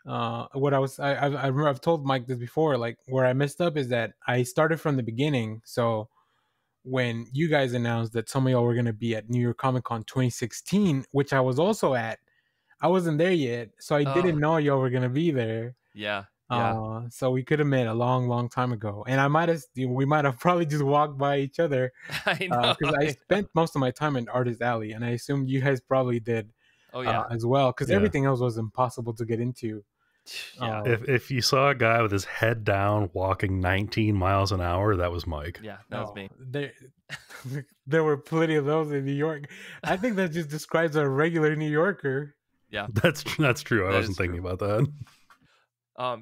what I've told Mike this before, like where I messed up is that I started from the beginning. So when you guys announced that some of y'all were going to be at New York Comic Con 2016, which I was also at, I wasn't there yet. So I didn't know y'all were going to be there. Yeah. So we could have met a long time ago, and we might have probably just walked by each other. I know, because I spent most of my time in Artist Alley, and I assumed you guys probably did. As well, because everything else was impossible to get into. Yeah. If you saw a guy with his head down walking 19 miles an hour, that was Mike. Yeah, that was me. There were plenty of those in New York. I think that just describes a regular New Yorker. Yeah, that's true. I wasn't thinking about that.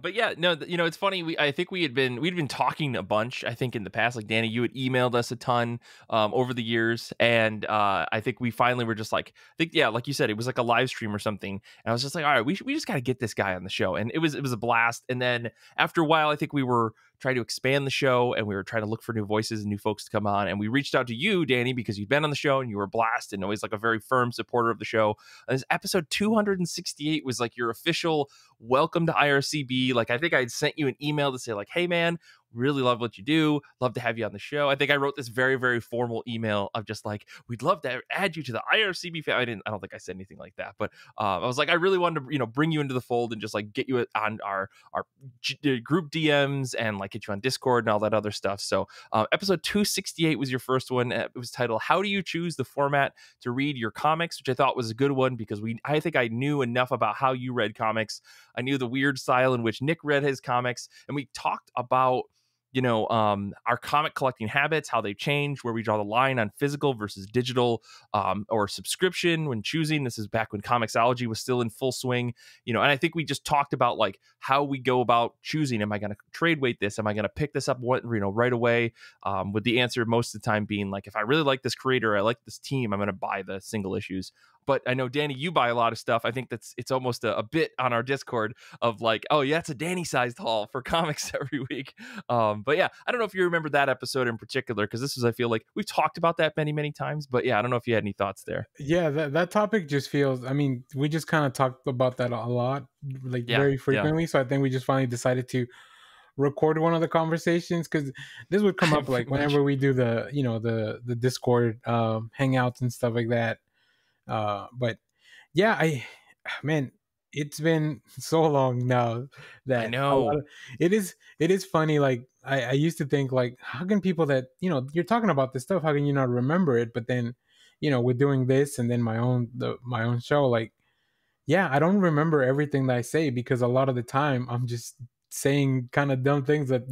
But yeah, no, it's funny. I think we'd been talking a bunch. I think in the past, like Danny, you had emailed us a ton over the years, and I think we finally were just like, like you said, it was like a live stream or something, and I was just like, all right, we just got to get this guy on the show, and it was a blast. And then after a while, I think we were trying to expand the show, and we were trying to look for new voices and new folks to come on, and we reached out to you, Danny, because you'd been on the show and you were a blast and always like a very firm supporter of the show. And this episode 268 was like your official welcome to IRCB. Like, I think I'd sent you an email to say like, hey man, really love what you do, love to have you on the show. I think I wrote this very, very formal email of just like, we'd love to add you to the IRCB family. I don't think I said anything like that, but I was like, I really wanted to, bring you into the fold and just like get you on our group DMs and like get you on Discord and all that other stuff. So episode 268 was your first one. It was titled, How Do You Choose the Format to Read Your Comics? Which I thought was a good one because I think I knew enough about how you read comics. I knew the weird style in which Nick read his comics, and we talked about our comic collecting habits, how they change, where we draw the line on physical versus digital, or subscription when choosing. This is back when Comixology was still in full swing, and I think we just talked about like how we go about choosing. Am I going to trade weight this? Am I going to pick this up right away? With the answer most of the time being like, if I really like this creator, I like this team, I'm going to buy the single issues. But I know, Danny, you buy a lot of stuff. I think it's almost a bit on our Discord of like, oh yeah, it's a Danny-sized haul for comics every week. But yeah, I don't know if you remember that episode in particular, because this was, I feel like we've talked about that many times. But yeah, I don't know if you had any thoughts there. Yeah, that topic just feels, I mean, we just kind of talked about that a lot, like very frequently. So I think we just finally decided to record one of the conversations, because this would come up like whenever we do the the Discord hangouts and stuff like that. But yeah, man, it's been so long now that I know it is funny. Like I used to think like, how can people that you're talking about this stuff, how can you not remember it? But then we're doing this, and then my own show, like, yeah, I don't remember everything that I say, because a lot of the time I'm just saying kind of dumb things that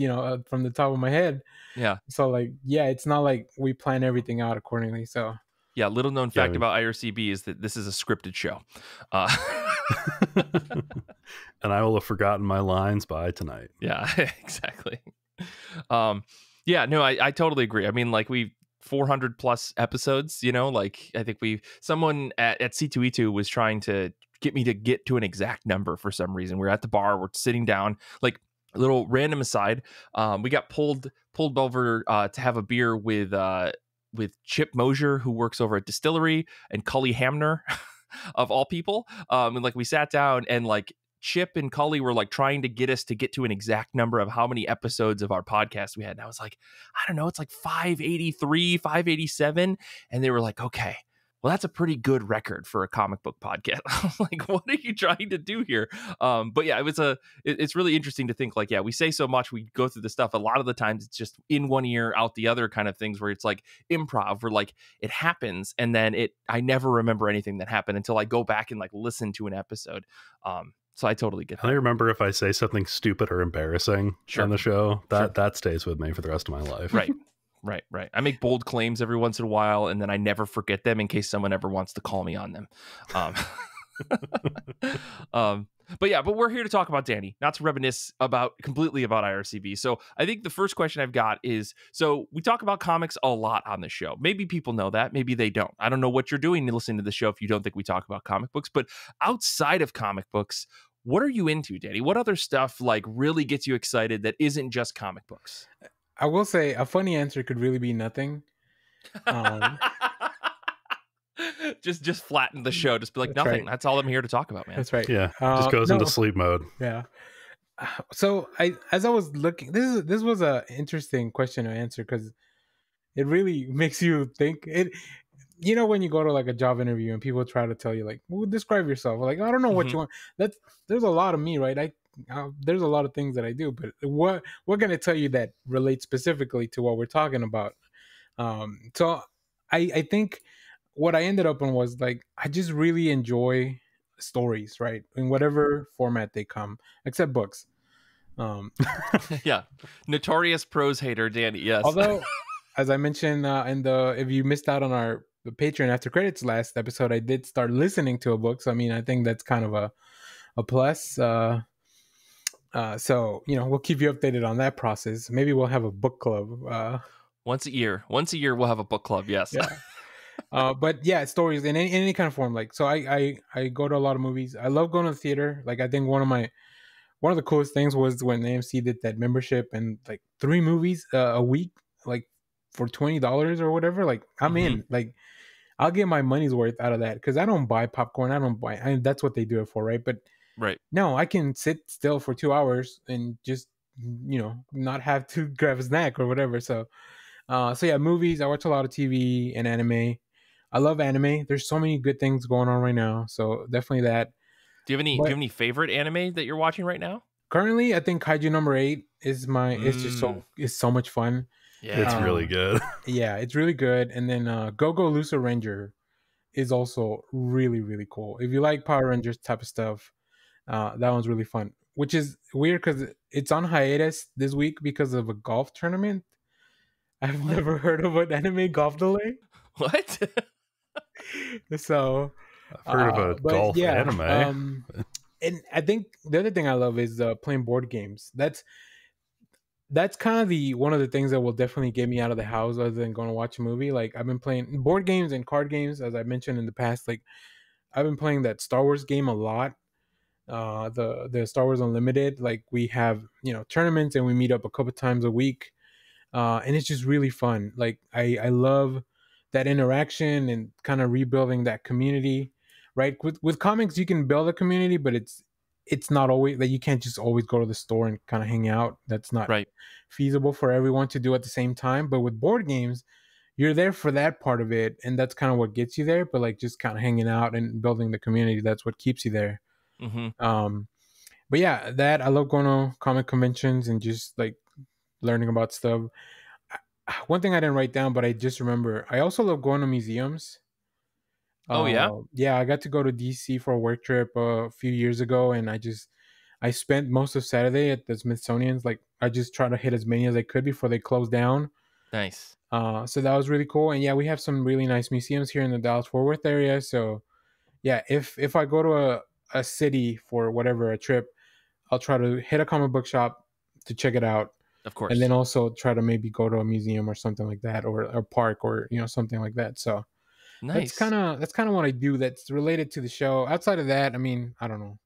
from the top of my head. Yeah. So like, yeah, it's not like we plan everything out accordingly. So yeah, little known fact about IRCB is that this is a scripted show. And I will have forgotten my lines by tonight. Yeah, exactly. Yeah, no, I totally agree. I mean, like, 400 plus episodes, like I think someone at C2E2 was trying to get me to get to an exact number for some reason. We're at the bar, we're sitting down, like, a little random aside. We got pulled over to have a beer with Chip Mosier, who works over at Distillery, and Cully Hamner, of all people. And like, we sat down, and like Chip and Cully were like trying to get us to get to an exact number of how many episodes of our podcast we had. And I was like, I don't know, it's like 583, 587. And they were like, okay, well, that's a pretty good record for a comic book podcast. I was like, what are you trying to do here? But yeah, it's really interesting to think like, yeah, we say so much, we go through the stuff. A lot of the times it's just in one ear, out the other kind of things, where it's like improv, where like it happens, and then I never remember anything that happened until I go back and like listen to an episode. So I totally get that. I remember if I say something stupid or embarrassing on the show, that stays with me for the rest of my life. Right. I make bold claims every once in a while, and then I never forget them in case someone ever wants to call me on them. But we're here to talk about Danny, not to reminisce completely about IRCB. So I think the first question I've got is, so we talk about comics a lot on the show. Maybe people know that, maybe they don't. I don't know what you're doing to listen to the show if you don't think we talk about comic books. But outside of comic books, what are you into, Danny? What other stuff like really gets you excited that isn't just comic books? I will say a funny answer could really be nothing. just flatten the show. Just be like, That's nothing. right. That's all I'm here to talk about, man. That's right. Yeah, just goes into sleep mode. Yeah. So as I was looking, this was a interesting question to answer because it really makes you think. It, you know, when you go to like a job interview and people try to tell you like, well, describe yourself. Like, I don't know what you want. There's a lot of me, right? There's a lot of things that I do, but what can I tell you that relates specifically to what we're talking about? So I think what I ended up on was like, I just really enjoy stories, right? In whatever format they come, except books. Yeah. Notorious prose hater, Danny. Yes. Although, as I mentioned if you missed out on our Patreon after credits last episode, I did start listening to a book. So I mean, I think that's kind of a plus. So we'll keep you updated on that process. Maybe we'll have a book club. Once a year we'll have a book club. Yes. Yeah. But yeah, stories in any kind of form. Like, so I go to a lot of movies. I love going to the theater. Like, I think one of the coolest things was when AMC did that membership and like 3 movies a week, like for $20 or whatever. Like, I'm in. Like, I'll get my money's worth out of that because I don't buy popcorn. That's what they do it for, right? But right. No, I can sit still for 2 hours and just not have to grab a snack or whatever. So yeah, movies. I watch a lot of TV and anime. I love anime. There's so many good things going on right now. So definitely that. Do you have any favorite anime that you're watching right now? Currently, I think Kaiju number 8 is it's so much fun. Yeah. It's really good. Yeah, it's really good. And then Go Lusa Ranger is also really, really cool. If you like Power Rangers type of stuff, that one's really fun. Which is weird because it's on hiatus this week because of a golf tournament. I've never heard of an anime golf delay. What? So I've heard of a golf anime. And I think the other thing I love is playing board games. That's kind of one of the things that will definitely get me out of the house other than going to watch a movie. Like, I've been playing board games and card games, as I mentioned in the past. Like, I've been playing that Star Wars game a lot. The Star Wars Unlimited. Like, we have tournaments and we meet up a couple times a week, and it's just really fun. Like, I love that interaction and kind of rebuilding that community. Right, with comics, you can build a community, but it's not always that you can't just always go to the store and kind of hang out. That's not feasible for everyone to do at the same time. But with board games, you're there for that part of it, and that's kind of what gets you there. But like, just kind of hanging out and building the community, that's what keeps you there. But yeah, that I love going to comic conventions and just like learning about stuff. One thing I didn't write down, but I just remember, I also love going to museums. Oh yeah? Yeah, I got to go to DC for a work trip a few years ago, and I spent most of Saturday at the Smithsonian's. Like, I just tried to hit as many as I could before they closed down. Nice. So that was really cool. And yeah, we have some really nice museums here in the Dallas-Fort Worth area. So yeah, if I go to a city for whatever, a trip, I'll try to hit a comic book shop to check it out. Of course. And then also try to maybe go to a museum or something like that, or a park, or something like that. So nice. That's kind of what I do that's related to the show. Outside of that, I mean, I don't know.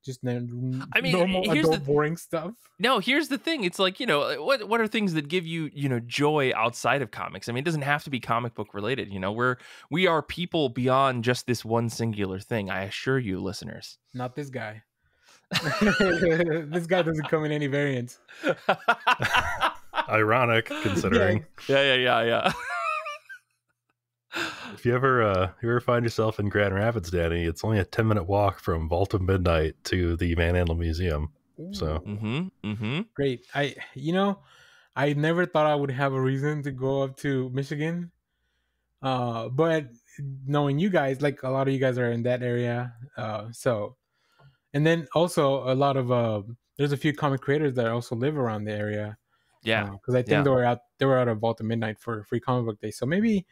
Just normal adult boring stuff. No, here's the thing. It's like, what are things that give you, joy outside of comics? I mean, it doesn't have to be comic book related. We are people beyond just this one singular thing. I assure you, listeners. Not this guy. This guy doesn't come in any variants. Ironic, considering. Yeah. If you ever find yourself in Grand Rapids, Danny, it's only a 10-minute walk from Vault of Midnight to the Van Andel Museum. So great. I never thought I would have a reason to go up to Michigan, but knowing you guys, like a lot of you guys are in that area, and then also a lot of there's a few comic creators that also live around the area. Yeah, because I think they were out of Vault of Midnight for Free Comic Book Day, so maybe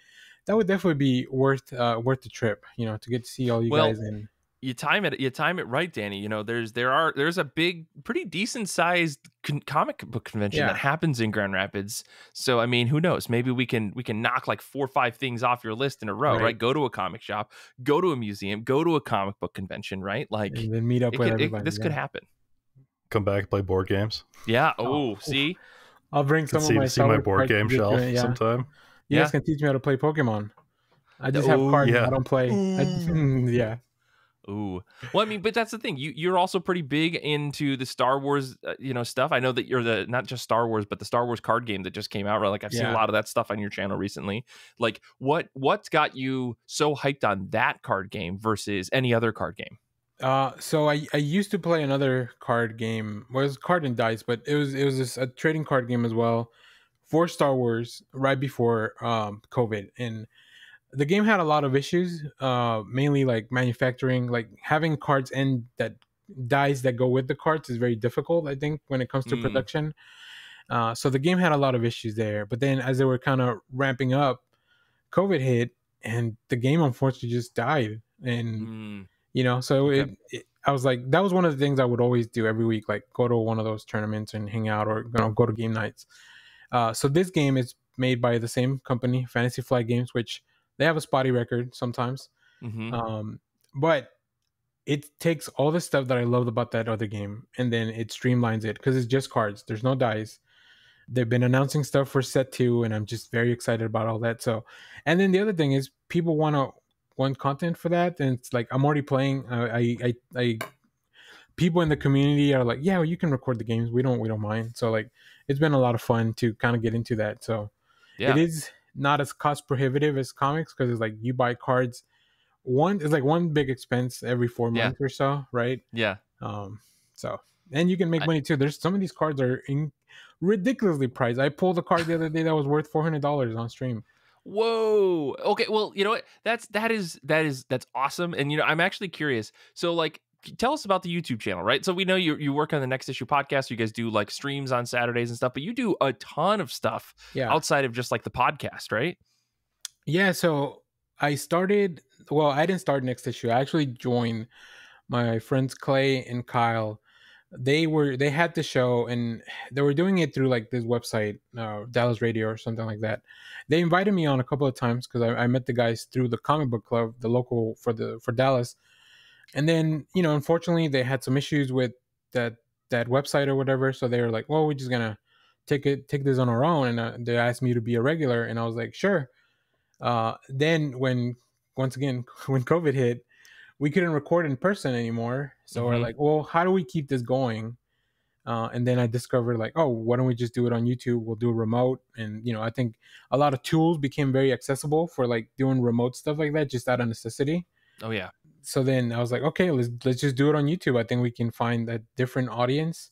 that would definitely be worth the trip, to get to see all you guys. And you time it right, Danny. There's a big, pretty decent sized comic book convention that happens in Grand Rapids. So I mean, who knows? Maybe we can knock like 4 or 5 things off your list in a row, right? Go to a comic shop, go to a museum, go to a comic book convention, right? Like, and then meet up with everybody. This could happen. Come back, play board games. Yeah. See, I'll bring some of my board game shelf sometime. You guys can teach me how to play Pokemon. I just have cards. yeah. I don't play. Yeah. Ooh. Well, I mean, but that's the thing. You're also pretty big into the Star Wars, stuff. I know that you're not just Star Wars, but the Star Wars card game that just came out. Right? Like I've seen a Yeah. lot of that stuff on your channel recently. Like what's got you so hyped on that card game versus any other card game? So I used to play another card game. Well, it was card and dice, but it was a trading card game as well for Star Wars right before COVID. And the game had a lot of issues, mainly like manufacturing, like having cards and that dice that go with the cards is very difficult, I think, when it comes to production. So the game had a lot of issues there. But then as they were kind of ramping up, COVID hit and the game unfortunately just died. And so Okay. I was like, that was one of the things I would always do every week, like go to one of those tournaments and hang out, or go to game nights. So this game is made by the same company, Fantasy Flight Games, which they have a spotty record sometimes. But it takes all the stuff that I loved about that other game and then it streamlines it because it's just cards. There's no dice. They've been announcing stuff for set 2 and I'm just very excited about all that. So, and then the other thing is people want content for that, and it's like I'm already playing. I people in the community are like, yeah, well, you can record the games. We don't mind. So like it's been a lot of fun to kind of get into that. So it is not as cost prohibitive as comics because it's like you buy cards. It's like one big expense every 4 months or so, right? Yeah. So and you can make money too. There's some of these cards are ridiculously priced. I pulled a card the other day that was worth $400 on stream. Whoa. Okay. Well, you know what? That's awesome. And I'm actually curious. So like, tell us about the YouTube channel, right? So we know you work on the Next Issue podcast. You guys do like streams on Saturdays and stuff, but you do a ton of stuff outside of just like the podcast, right? Yeah. So I started. Well, I didn't start Next Issue. I actually joined my friends Clay and Kyle. They had the show and they were doing it through like this website, Dallas Radio or something like that. They invited me on a couple of times because I met the guys through the comic book club, the local for Dallas. And then, unfortunately they had some issues with that website or whatever. So they were like, well, we're just going to take this on our own. And they asked me to be a regular. And I was like, sure. Then once again, when COVID hit, we couldn't record in person anymore. So we're like, well, how do we keep this going? And then I discovered like, oh, why don't we just do it on YouTube? We'll do a remote. And, I think a lot of tools became very accessible for like doing remote stuff like that, just out of necessity. Oh, yeah. So then I was like, okay, let's just do it on YouTube. I think we can find a different audience.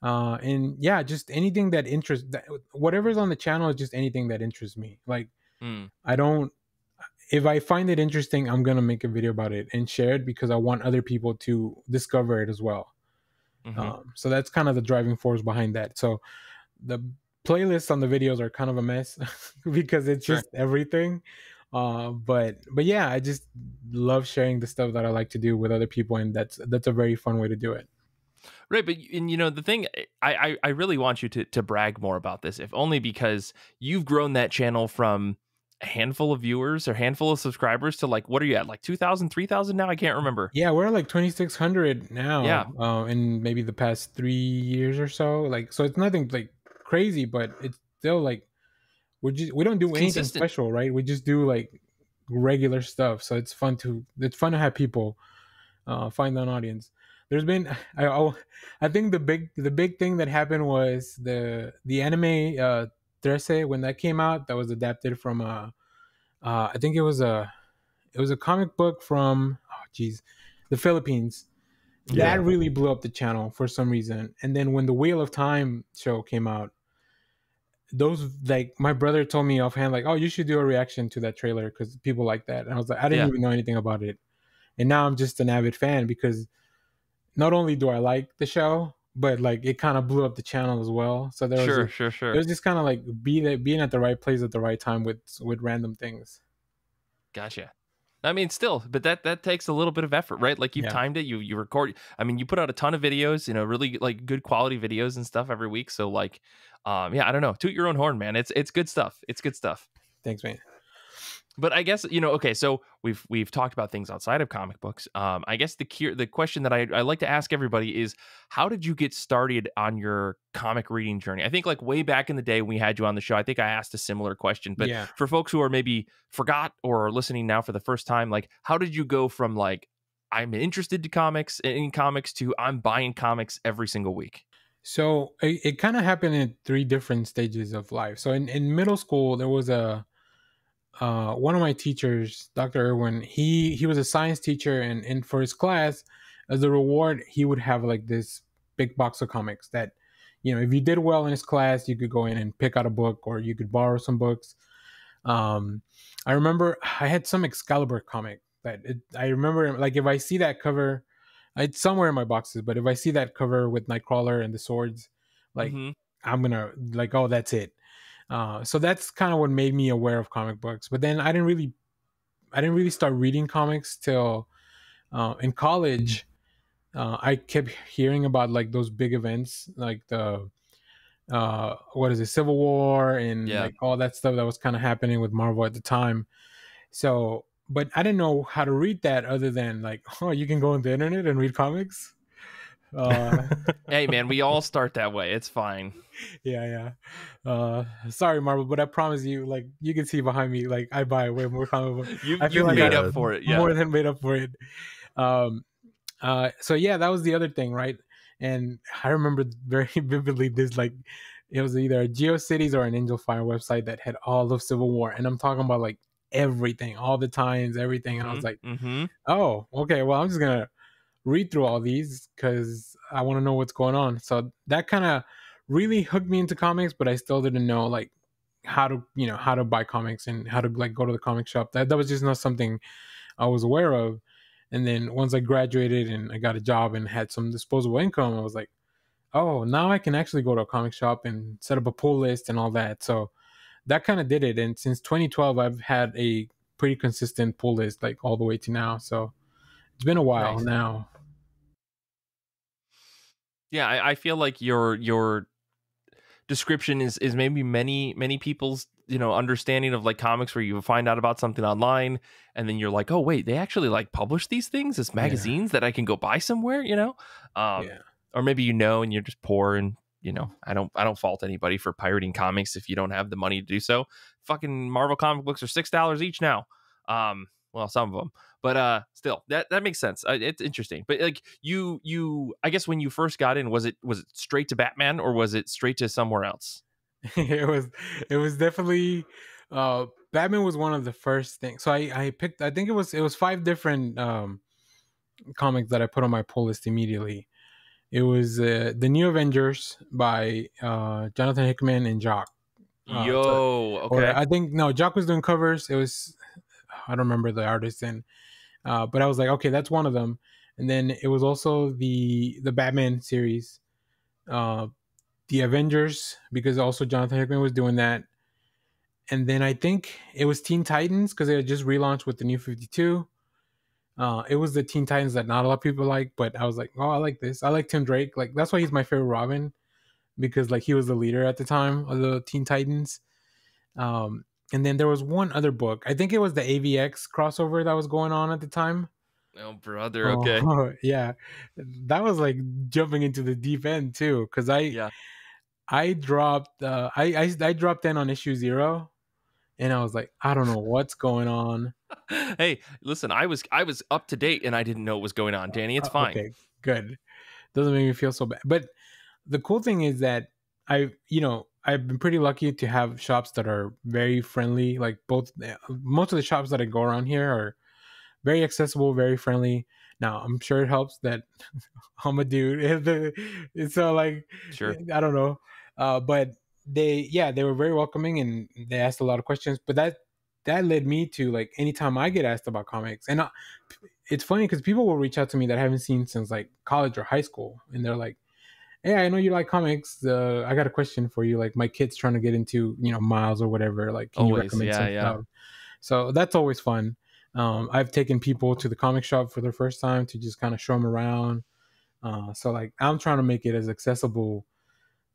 And yeah, just anything that interests, whatever's on the channel is just anything that interests me. Like, if I find it interesting, I'm going to make a video about it and share it because I want other people to discover it as well. So that's kind of the driving force behind that. So the playlists on the videos are kind of a mess because it's just everything. But yeah, I just love sharing the stuff that I like to do with other people. And that's a very fun way to do it. Right. But, the thing, I really want you to brag more about this, if only because you've grown that channel from a handful of viewers or handful of subscribers to like, what are you at, like 2,000, 3,000 now? I can't remember. Yeah, we're at like 2,600 now. Yeah. In maybe the past 3 years or so. Like, so it's nothing like crazy, but it's still like we don't do anything special, right? We just do like regular stuff. So it's fun to have people find an audience. There's been I think the big thing that happened was the anime 13 when that came out. That was adapted from I think it was a comic book from the Philippines. That really blew up the channel for some reason. And then when the Wheel of Time show came out, those, like, my brother told me offhand, like, oh, you should do a reaction to that trailer because people like that. And I was like, I didn't even know anything about it. And now I'm just an avid fan because not only do I like the show, but like it kind of blew up the channel as well. So there was sure. It was just kind of like being at the right place at the right time with random things. Gotcha. I mean, still, but that takes a little bit of effort, right? Like you've timed it, you record. I mean, you put out a ton of videos, really like good quality videos and stuff every week. So like, I don't know, toot your own horn, man. It's good stuff. It's good stuff. Thanks, man. But I guess, okay, so we've talked about things outside of comic books. I guess the question that I like to ask everybody is, how did you get started on your comic reading journey? I think like way back in the day when we had you on the show, I think I asked a similar question. But Yeah. for folks who are maybe forgot or are listening now for the first time, like how did you go from like I'm interested in comics to I'm buying comics every single week? So it kind of happened in 3 different stages of life. So in middle school, there was one of my teachers, Dr. Irwin, he was a science teacher, and for his class, as a reward, he would have like this big box of comics that, if you did well in his class, you could go in and pick out a book, or you could borrow some books. I remember I had some Excalibur comic I remember, like, if I see that cover, it's somewhere in my boxes, but if I see that cover with Nightcrawler and the swords, like, I'm gonna like, oh, that's it. So that's kind of what made me aware of comic books. But then I didn't really start reading comics till in college. I kept hearing about like those big events, like the what is it, Civil War, and like all that stuff that was kind of happening with Marvel at the time. So, but I didn't know how to read that other than like, oh, you can go on the internet and read comics. Hey man, we all start that way. It's fine. Yeah. Sorry, Marvel, but I promise you, like, you can see behind me, like, I buy way more comic books. You like made up for it. Yeah. More than made up for it. So yeah, that was the other thing, right? And I remember very vividly this, like, it was either a GeoCities or an Angel Fire website that had all of Civil War, and I'm talking about like everything, all the times, everything. And I was like, oh, okay, well, I'm just gonna read through all these because I want to know what's going on. So that kind of really hooked me into comics, but I still didn't know like how to buy comics and how to like go to the comic shop. That was just not something I was aware of. And then once I graduated and I got a job and had some disposable income, I was like, oh, now I can actually go to a comic shop and set up a pull list and all that. So that kind of did it. And since 2012, I've had a pretty consistent pull list, like all the way to now. So it's been a while now. Yeah, I feel like your description is maybe many people's understanding of like comics, where you find out about something online and then you're like, oh wait, they actually like publish these things as magazines that I can go buy somewhere, or maybe and you're just poor, and I don't fault anybody for pirating comics if you don't have the money to do so. Fucking Marvel comic books are $6 each now. Well, some of them, but still, that makes sense. It's interesting. But like you, I guess when you first got in, was it straight to Batman, or was it straight to somewhere else? It was definitely Batman was one of the first things. So I picked, I think it was 5 different comics that I put on my pull list immediately. It was the New Avengers by Jonathan Hickman and Jock. Okay. I think Jock was doing covers. It was, I don't remember the artist, and but I was like, okay, that's one of them. And then it was also the Batman series, the Avengers, because also Jonathan Hickman was doing that. And then I think it was Teen Titans, because they had just relaunched with the New 52. It was the Teen Titans that not a lot of people like, but I was like, oh, I like this. I like Tim Drake. Like, that's why he's my favorite Robin, because like he was the leader at the time of the Teen Titans. And then there was one other book. I think it was the AVX crossover that was going on at the time. Oh, brother. Okay. Yeah. That was like jumping into the deep end too. Cause I dropped, I dropped in on issue 0, and I was like, I don't know what's going on. Hey, listen, I was up to date and I didn't know what was going on, Danny. It's fine. Okay, good. Doesn't make me feel so bad. But the cool thing is that I've been pretty lucky to have shops that are very friendly. Like most of the shops that I go around here are very accessible, very friendly. Now, I'm sure it helps that I'm a dude. So like, sure, I don't know. But they were very welcoming, and they asked a lot of questions. But that led me to, like, anytime I get asked about comics, and it's funny because people will reach out to me that I haven't seen since like college or high school, and they're like, hey, I know you like comics. I got a question for you. Like, my kid's trying to get into, Miles or whatever. Like, can you recommend some stuff? So that's always fun. I've taken people to the comic shop for their first time to just kind of show them around. So like, I'm trying to make it as accessible,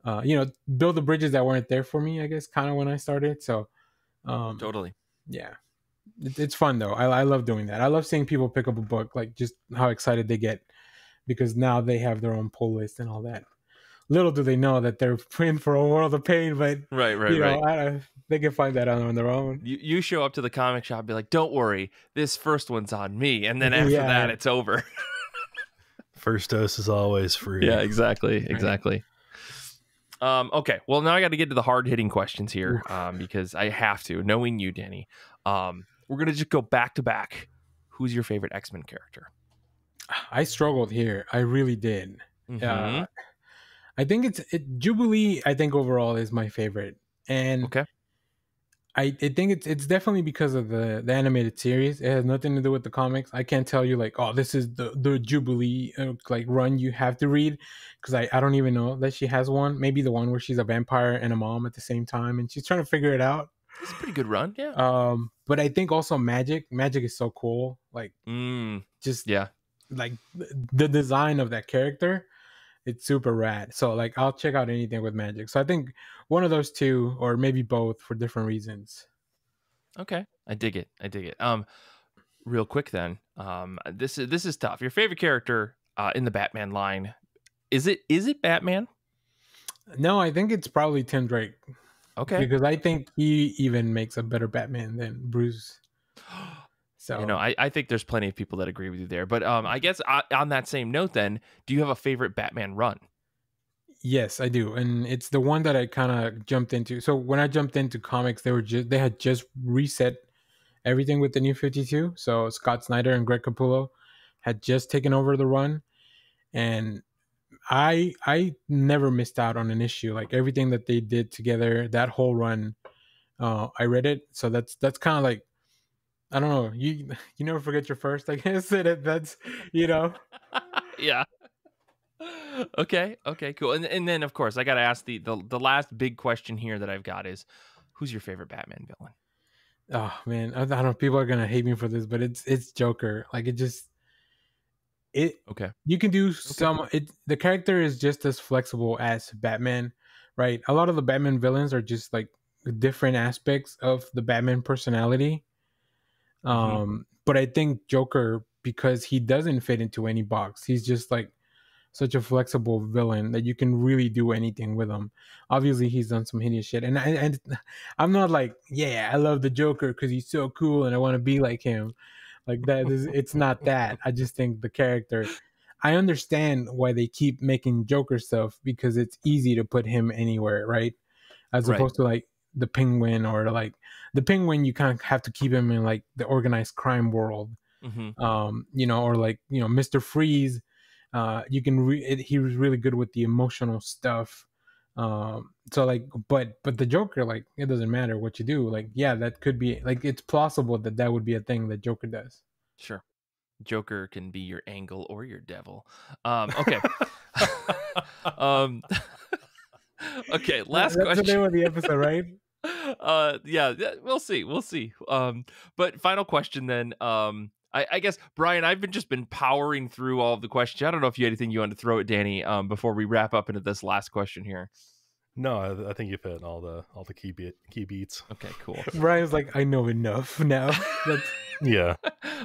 build the bridges that weren't there for me, I guess, kind of when I started. So totally. Yeah. It's fun though. I love doing that. I love seeing people pick up a book, like just how excited they get because now they have their own pull list and all that. Little do they know that they're in for a world of pain, but right. They can find that out on their own. You show up to the comic shop and be like, don't worry, this first one's on me. And then after that, it's over. First dose is always free. Yeah, exactly. Okay, well, now I got to get to the hard-hitting questions here because I have to, knowing you, Danny. We're going to just go back to back. Who's your favorite X-Men character? I struggled here. I really did. Mm-hmm. I think Jubilee, I think overall is my favorite. And okay. I think it's definitely because of the animated series. It has nothing to do with the comics. I can't tell you like, oh, this is the Jubilee like run you have to read because I don't even know that she has one. Maybe the one where she's a vampire and a mom at the same time and she's trying to figure it out. It's a pretty good run, yeah. But I think also Magic is so cool. Like like the design of that character, it's super rad. So like I'll check out anything with Magic. So I think one of those two or maybe both for different reasons. Okay. I dig it. Real quick then. This is tough. Your favorite character in the Batman line, is it Batman? No, I think it's probably Tim Drake. Okay. Because I think he even makes a better Batman than Bruce. So I think there's plenty of people that agree with you there. But I guess on that same note then, do you have a favorite Batman run? Yes, I do. And it's the one that I kind of jumped into. So when I jumped into comics, they had just reset everything with the New 52. So Scott Snyder and Greg Capullo had just taken over the run. And I never missed out on an issue. Like everything that they did together, that whole run, I read it. So that's kind of like, I don't know. You never forget your first, I guess. That's Yeah. Okay, cool. And then of course I gotta ask the last big question here that I've got is, who's your favorite Batman villain? Oh man, I don't know. People are gonna hate me for this, but it's Joker. Like you can do the character is just as flexible as Batman, right? A lot of the Batman villains are just like different aspects of the Batman personality. But I think Joker, because he doesn't fit into any box, he's just like such a flexible villain that you can really do anything with him. Obviously he's done some hideous shit, and I'm not like, yeah, I love the Joker because he's so cool and I want to be like him. Like that is, it's not that. I just think the character, I understand why they keep making Joker stuff because it's easy to put him anywhere, right? As opposed to like the Penguin, or like the Penguin, you kind of have to keep him in like the organized crime world. Or like, Mr. Freeze, you can he was really good with the emotional stuff. So like, but the Joker, like, it doesn't matter what you do. Like, yeah, that could be like, it's plausible that would be a thing that Joker does. Sure. Joker can be your angel or your devil. Okay. Okay. Last question. That's the name of the episode, right? Yeah, we'll see. But final question then. I guess, Brian, I've just been powering through all of the questions. I don't know if you had anything you wanted to throw at Danny before we wrap up into this last question here. No, I think you've hit all the key beats. Okay, cool. Brian's like, I know enough now. Yeah.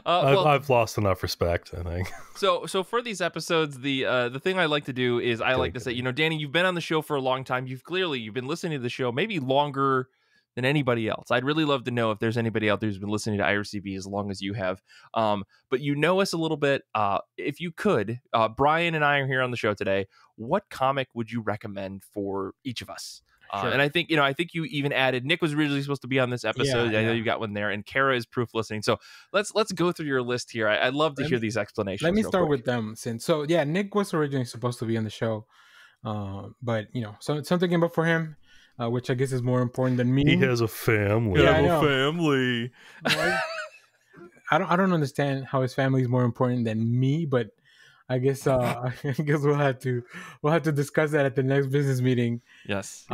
I've lost enough respect, I think. So for these episodes, the thing I like to do is I like to say, Danny, you've been on the show for a long time. You've been listening to the show maybe longer than anybody else. I'd really love to know if there's anybody out there who's been listening to IRCB as long as you have. But you know us a little bit. If you could, Brian and I are here on the show today. What comic would you recommend for each of us? Sure. And I think you even added, Nick was originally supposed to be on this episode. I know you got one there, and Kara is proof listening. So let's go through your list here. I'd love to hear these explanations. Let me start with them. Nick was originally supposed to be on the show, but so something came up for him, which I guess is more important than me. He has a family. Family. I don't understand how his family is more important than me, but I guess we'll have to discuss that at the next business meeting. Yes.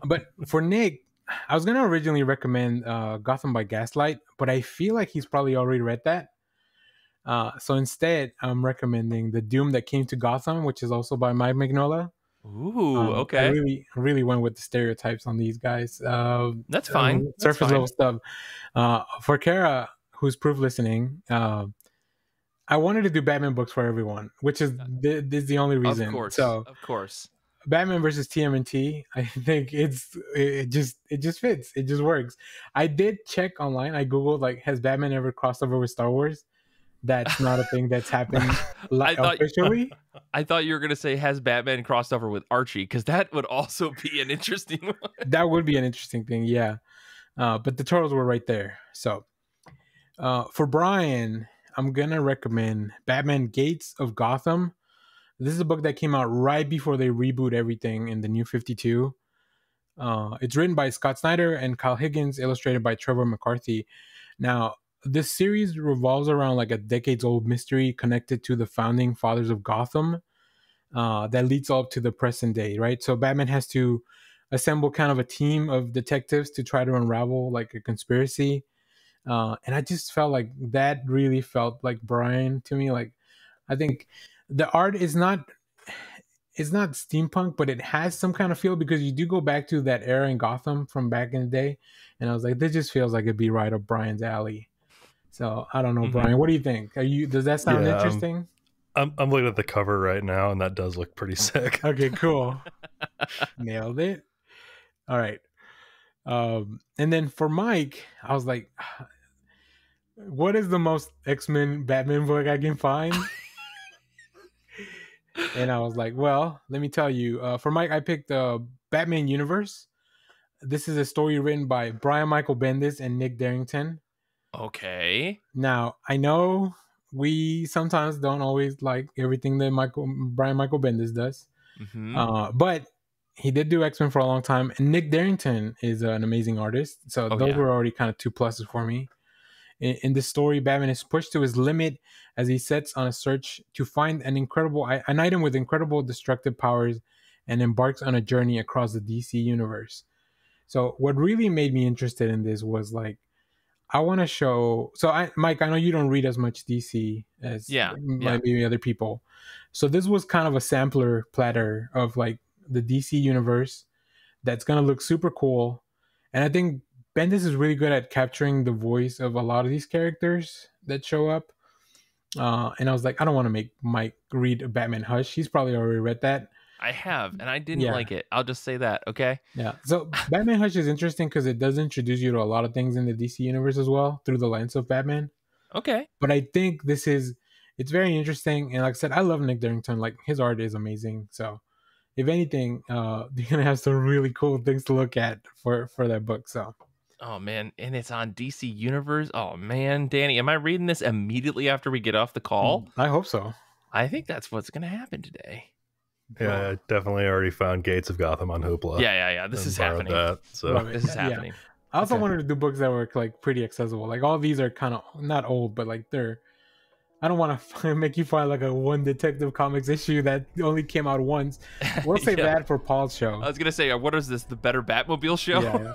But for Nick, I was gonna originally recommend Gotham by Gaslight, but I feel like he's probably already read that. So instead, I'm recommending The Doom That Came to Gotham, which is also by Mike Mignola. Ooh, okay. I really went with the stereotypes on these guys. That's fine. Surface level stuff. For Kara, who's proof listening, I wanted to do Batman books for everyone, which is this the only reason. Of course. So, of course. Batman versus TMNT, I think it just fits. It just works. I did check online. I googled like, has Batman ever crossed over with Star Wars? That's not a thing that's happened officially. I thought you were going to say, has Batman crossed over with Archie? Because that would also be an interesting one. That would be an interesting thing, yeah. But the turtles were right there. So for Brian, I'm going to recommend Batman Gates of Gotham. This is a book that came out right before they reboot everything in the New 52. It's written by Scott Snyder and Kyle Higgins, illustrated by Trevor McCarthy. Now, this series revolves around like a decades-old mystery connected to the founding fathers of Gotham that leads up to the present day, right? So Batman has to assemble kind of a team of detectives to try to unravel like a conspiracy. And I just felt like that really felt like Brian to me. Like, I think the art is not steampunk, but it has some kind of feel because you do go back to that era in Gotham from back in the day. And I was like, this just feels like it'd be right up Brian's alley. So I don't know, Brian, what do you think? Does that sound interesting? I'm looking at the cover right now, and that does look pretty sick. Okay, cool. Nailed it. All right. And then for Mike, I was like, what is the most X-Men Batman book I can find? And I was like, well, let me tell you. For Mike, I picked Batman Universe. This is a story written by Brian Michael Bendis and Nick Darrington. Okay. Now, I know we sometimes don't always like everything that Brian Michael Bendis does. But he did do X-Men for a long time. And Nick Darrington is an amazing artist. So those were already kind of 2 pluses for me. In this story, Batman is pushed to his limit as he sets on a search to find an item with incredible destructive powers and embarks on a journey across the DC universe. So what really made me interested in this was like, I want to show. So, Mike, I know you don't read as much DC as maybe other people. So this was kind of a sampler platter of like the DC universe that's going to look super cool. And I think Bendis is really good at capturing the voice of a lot of these characters that show up. And I was like, I don't want to make Mike read a Batman Hush. He's probably already read that. I have, and I didn't like it. I'll just say that, okay? Yeah. So Batman Hush is interesting because it does introduce you to a lot of things in the DC universe as well through the lens of Batman. Okay. But I think it's very interesting. And like I said, I love Nick Darrington. Like, his art is amazing. So if anything, you're going to have some really cool things to look at for that book. So. Oh, man. And it's on DC Universe. Oh, man. Danny, am I reading this immediately after we get off the call? I hope so. I think that's what's going to happen today. Yeah, I definitely already found Gates of Gotham on Hoopla. Yeah. This is happening. This is happening. I also wanted to do books that were like pretty accessible. Like, all these are kind of not old, but like I don't want to make you find like a one Detective Comics issue that only came out once. We'll save that for Paul's show. I was gonna say, what is this? The Better Batmobile show? Yeah.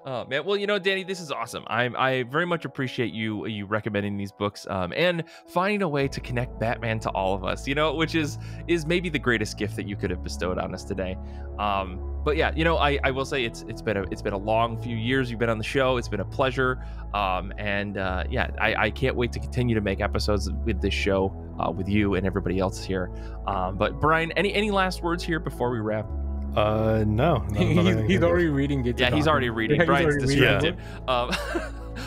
Oh man, well, Danny, this is awesome. I very much appreciate you recommending these books and finding a way to connect Batman to all of us, which is maybe the greatest gift that you could have bestowed on us today. But yeah, I will say it's been a long few years you've been on the show. It's been a pleasure. I can't wait to continue to make episodes with this show with you and everybody else here. But Brian, any last words here before we wrap? No. He's already reading it. Yeah, he's already reading. Yeah, Brian's distracted.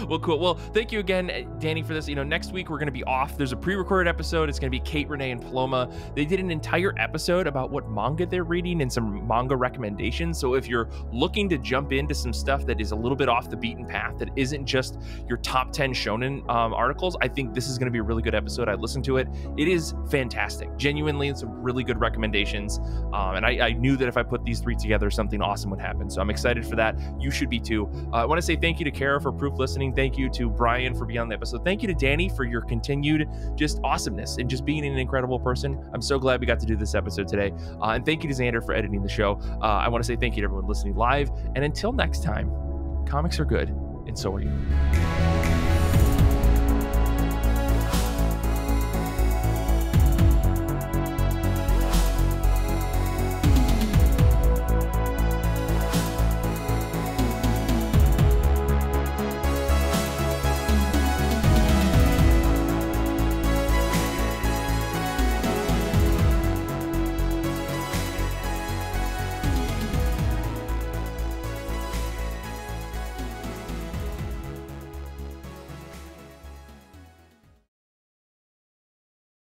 Well, cool. Well, thank you again, Danny, for this. Next week we're going to be off. There's a pre-recorded episode. It's going to be Kate, Renee, and Paloma. They did an entire episode about what manga they're reading and some manga recommendations. So if you're looking to jump into some stuff that is a little bit off the beaten path, that isn't just your top 10 shonen articles, I think this is going to be a really good episode. I listened to it. It is fantastic. Genuinely, it's some really good recommendations. And I knew that if I put these 3 together, something awesome would happen. So I'm excited for that. You should be too. I want to say thank you to Kara for proof listening. Thank you to Brian for being on the episode. Thank you to Danny for your continued just awesomeness and just being an incredible person. I'm so glad we got to do this episode today. And thank you to Zander for editing the show. I want to say thank you to everyone listening live. And until next time, comics are good, and so are you.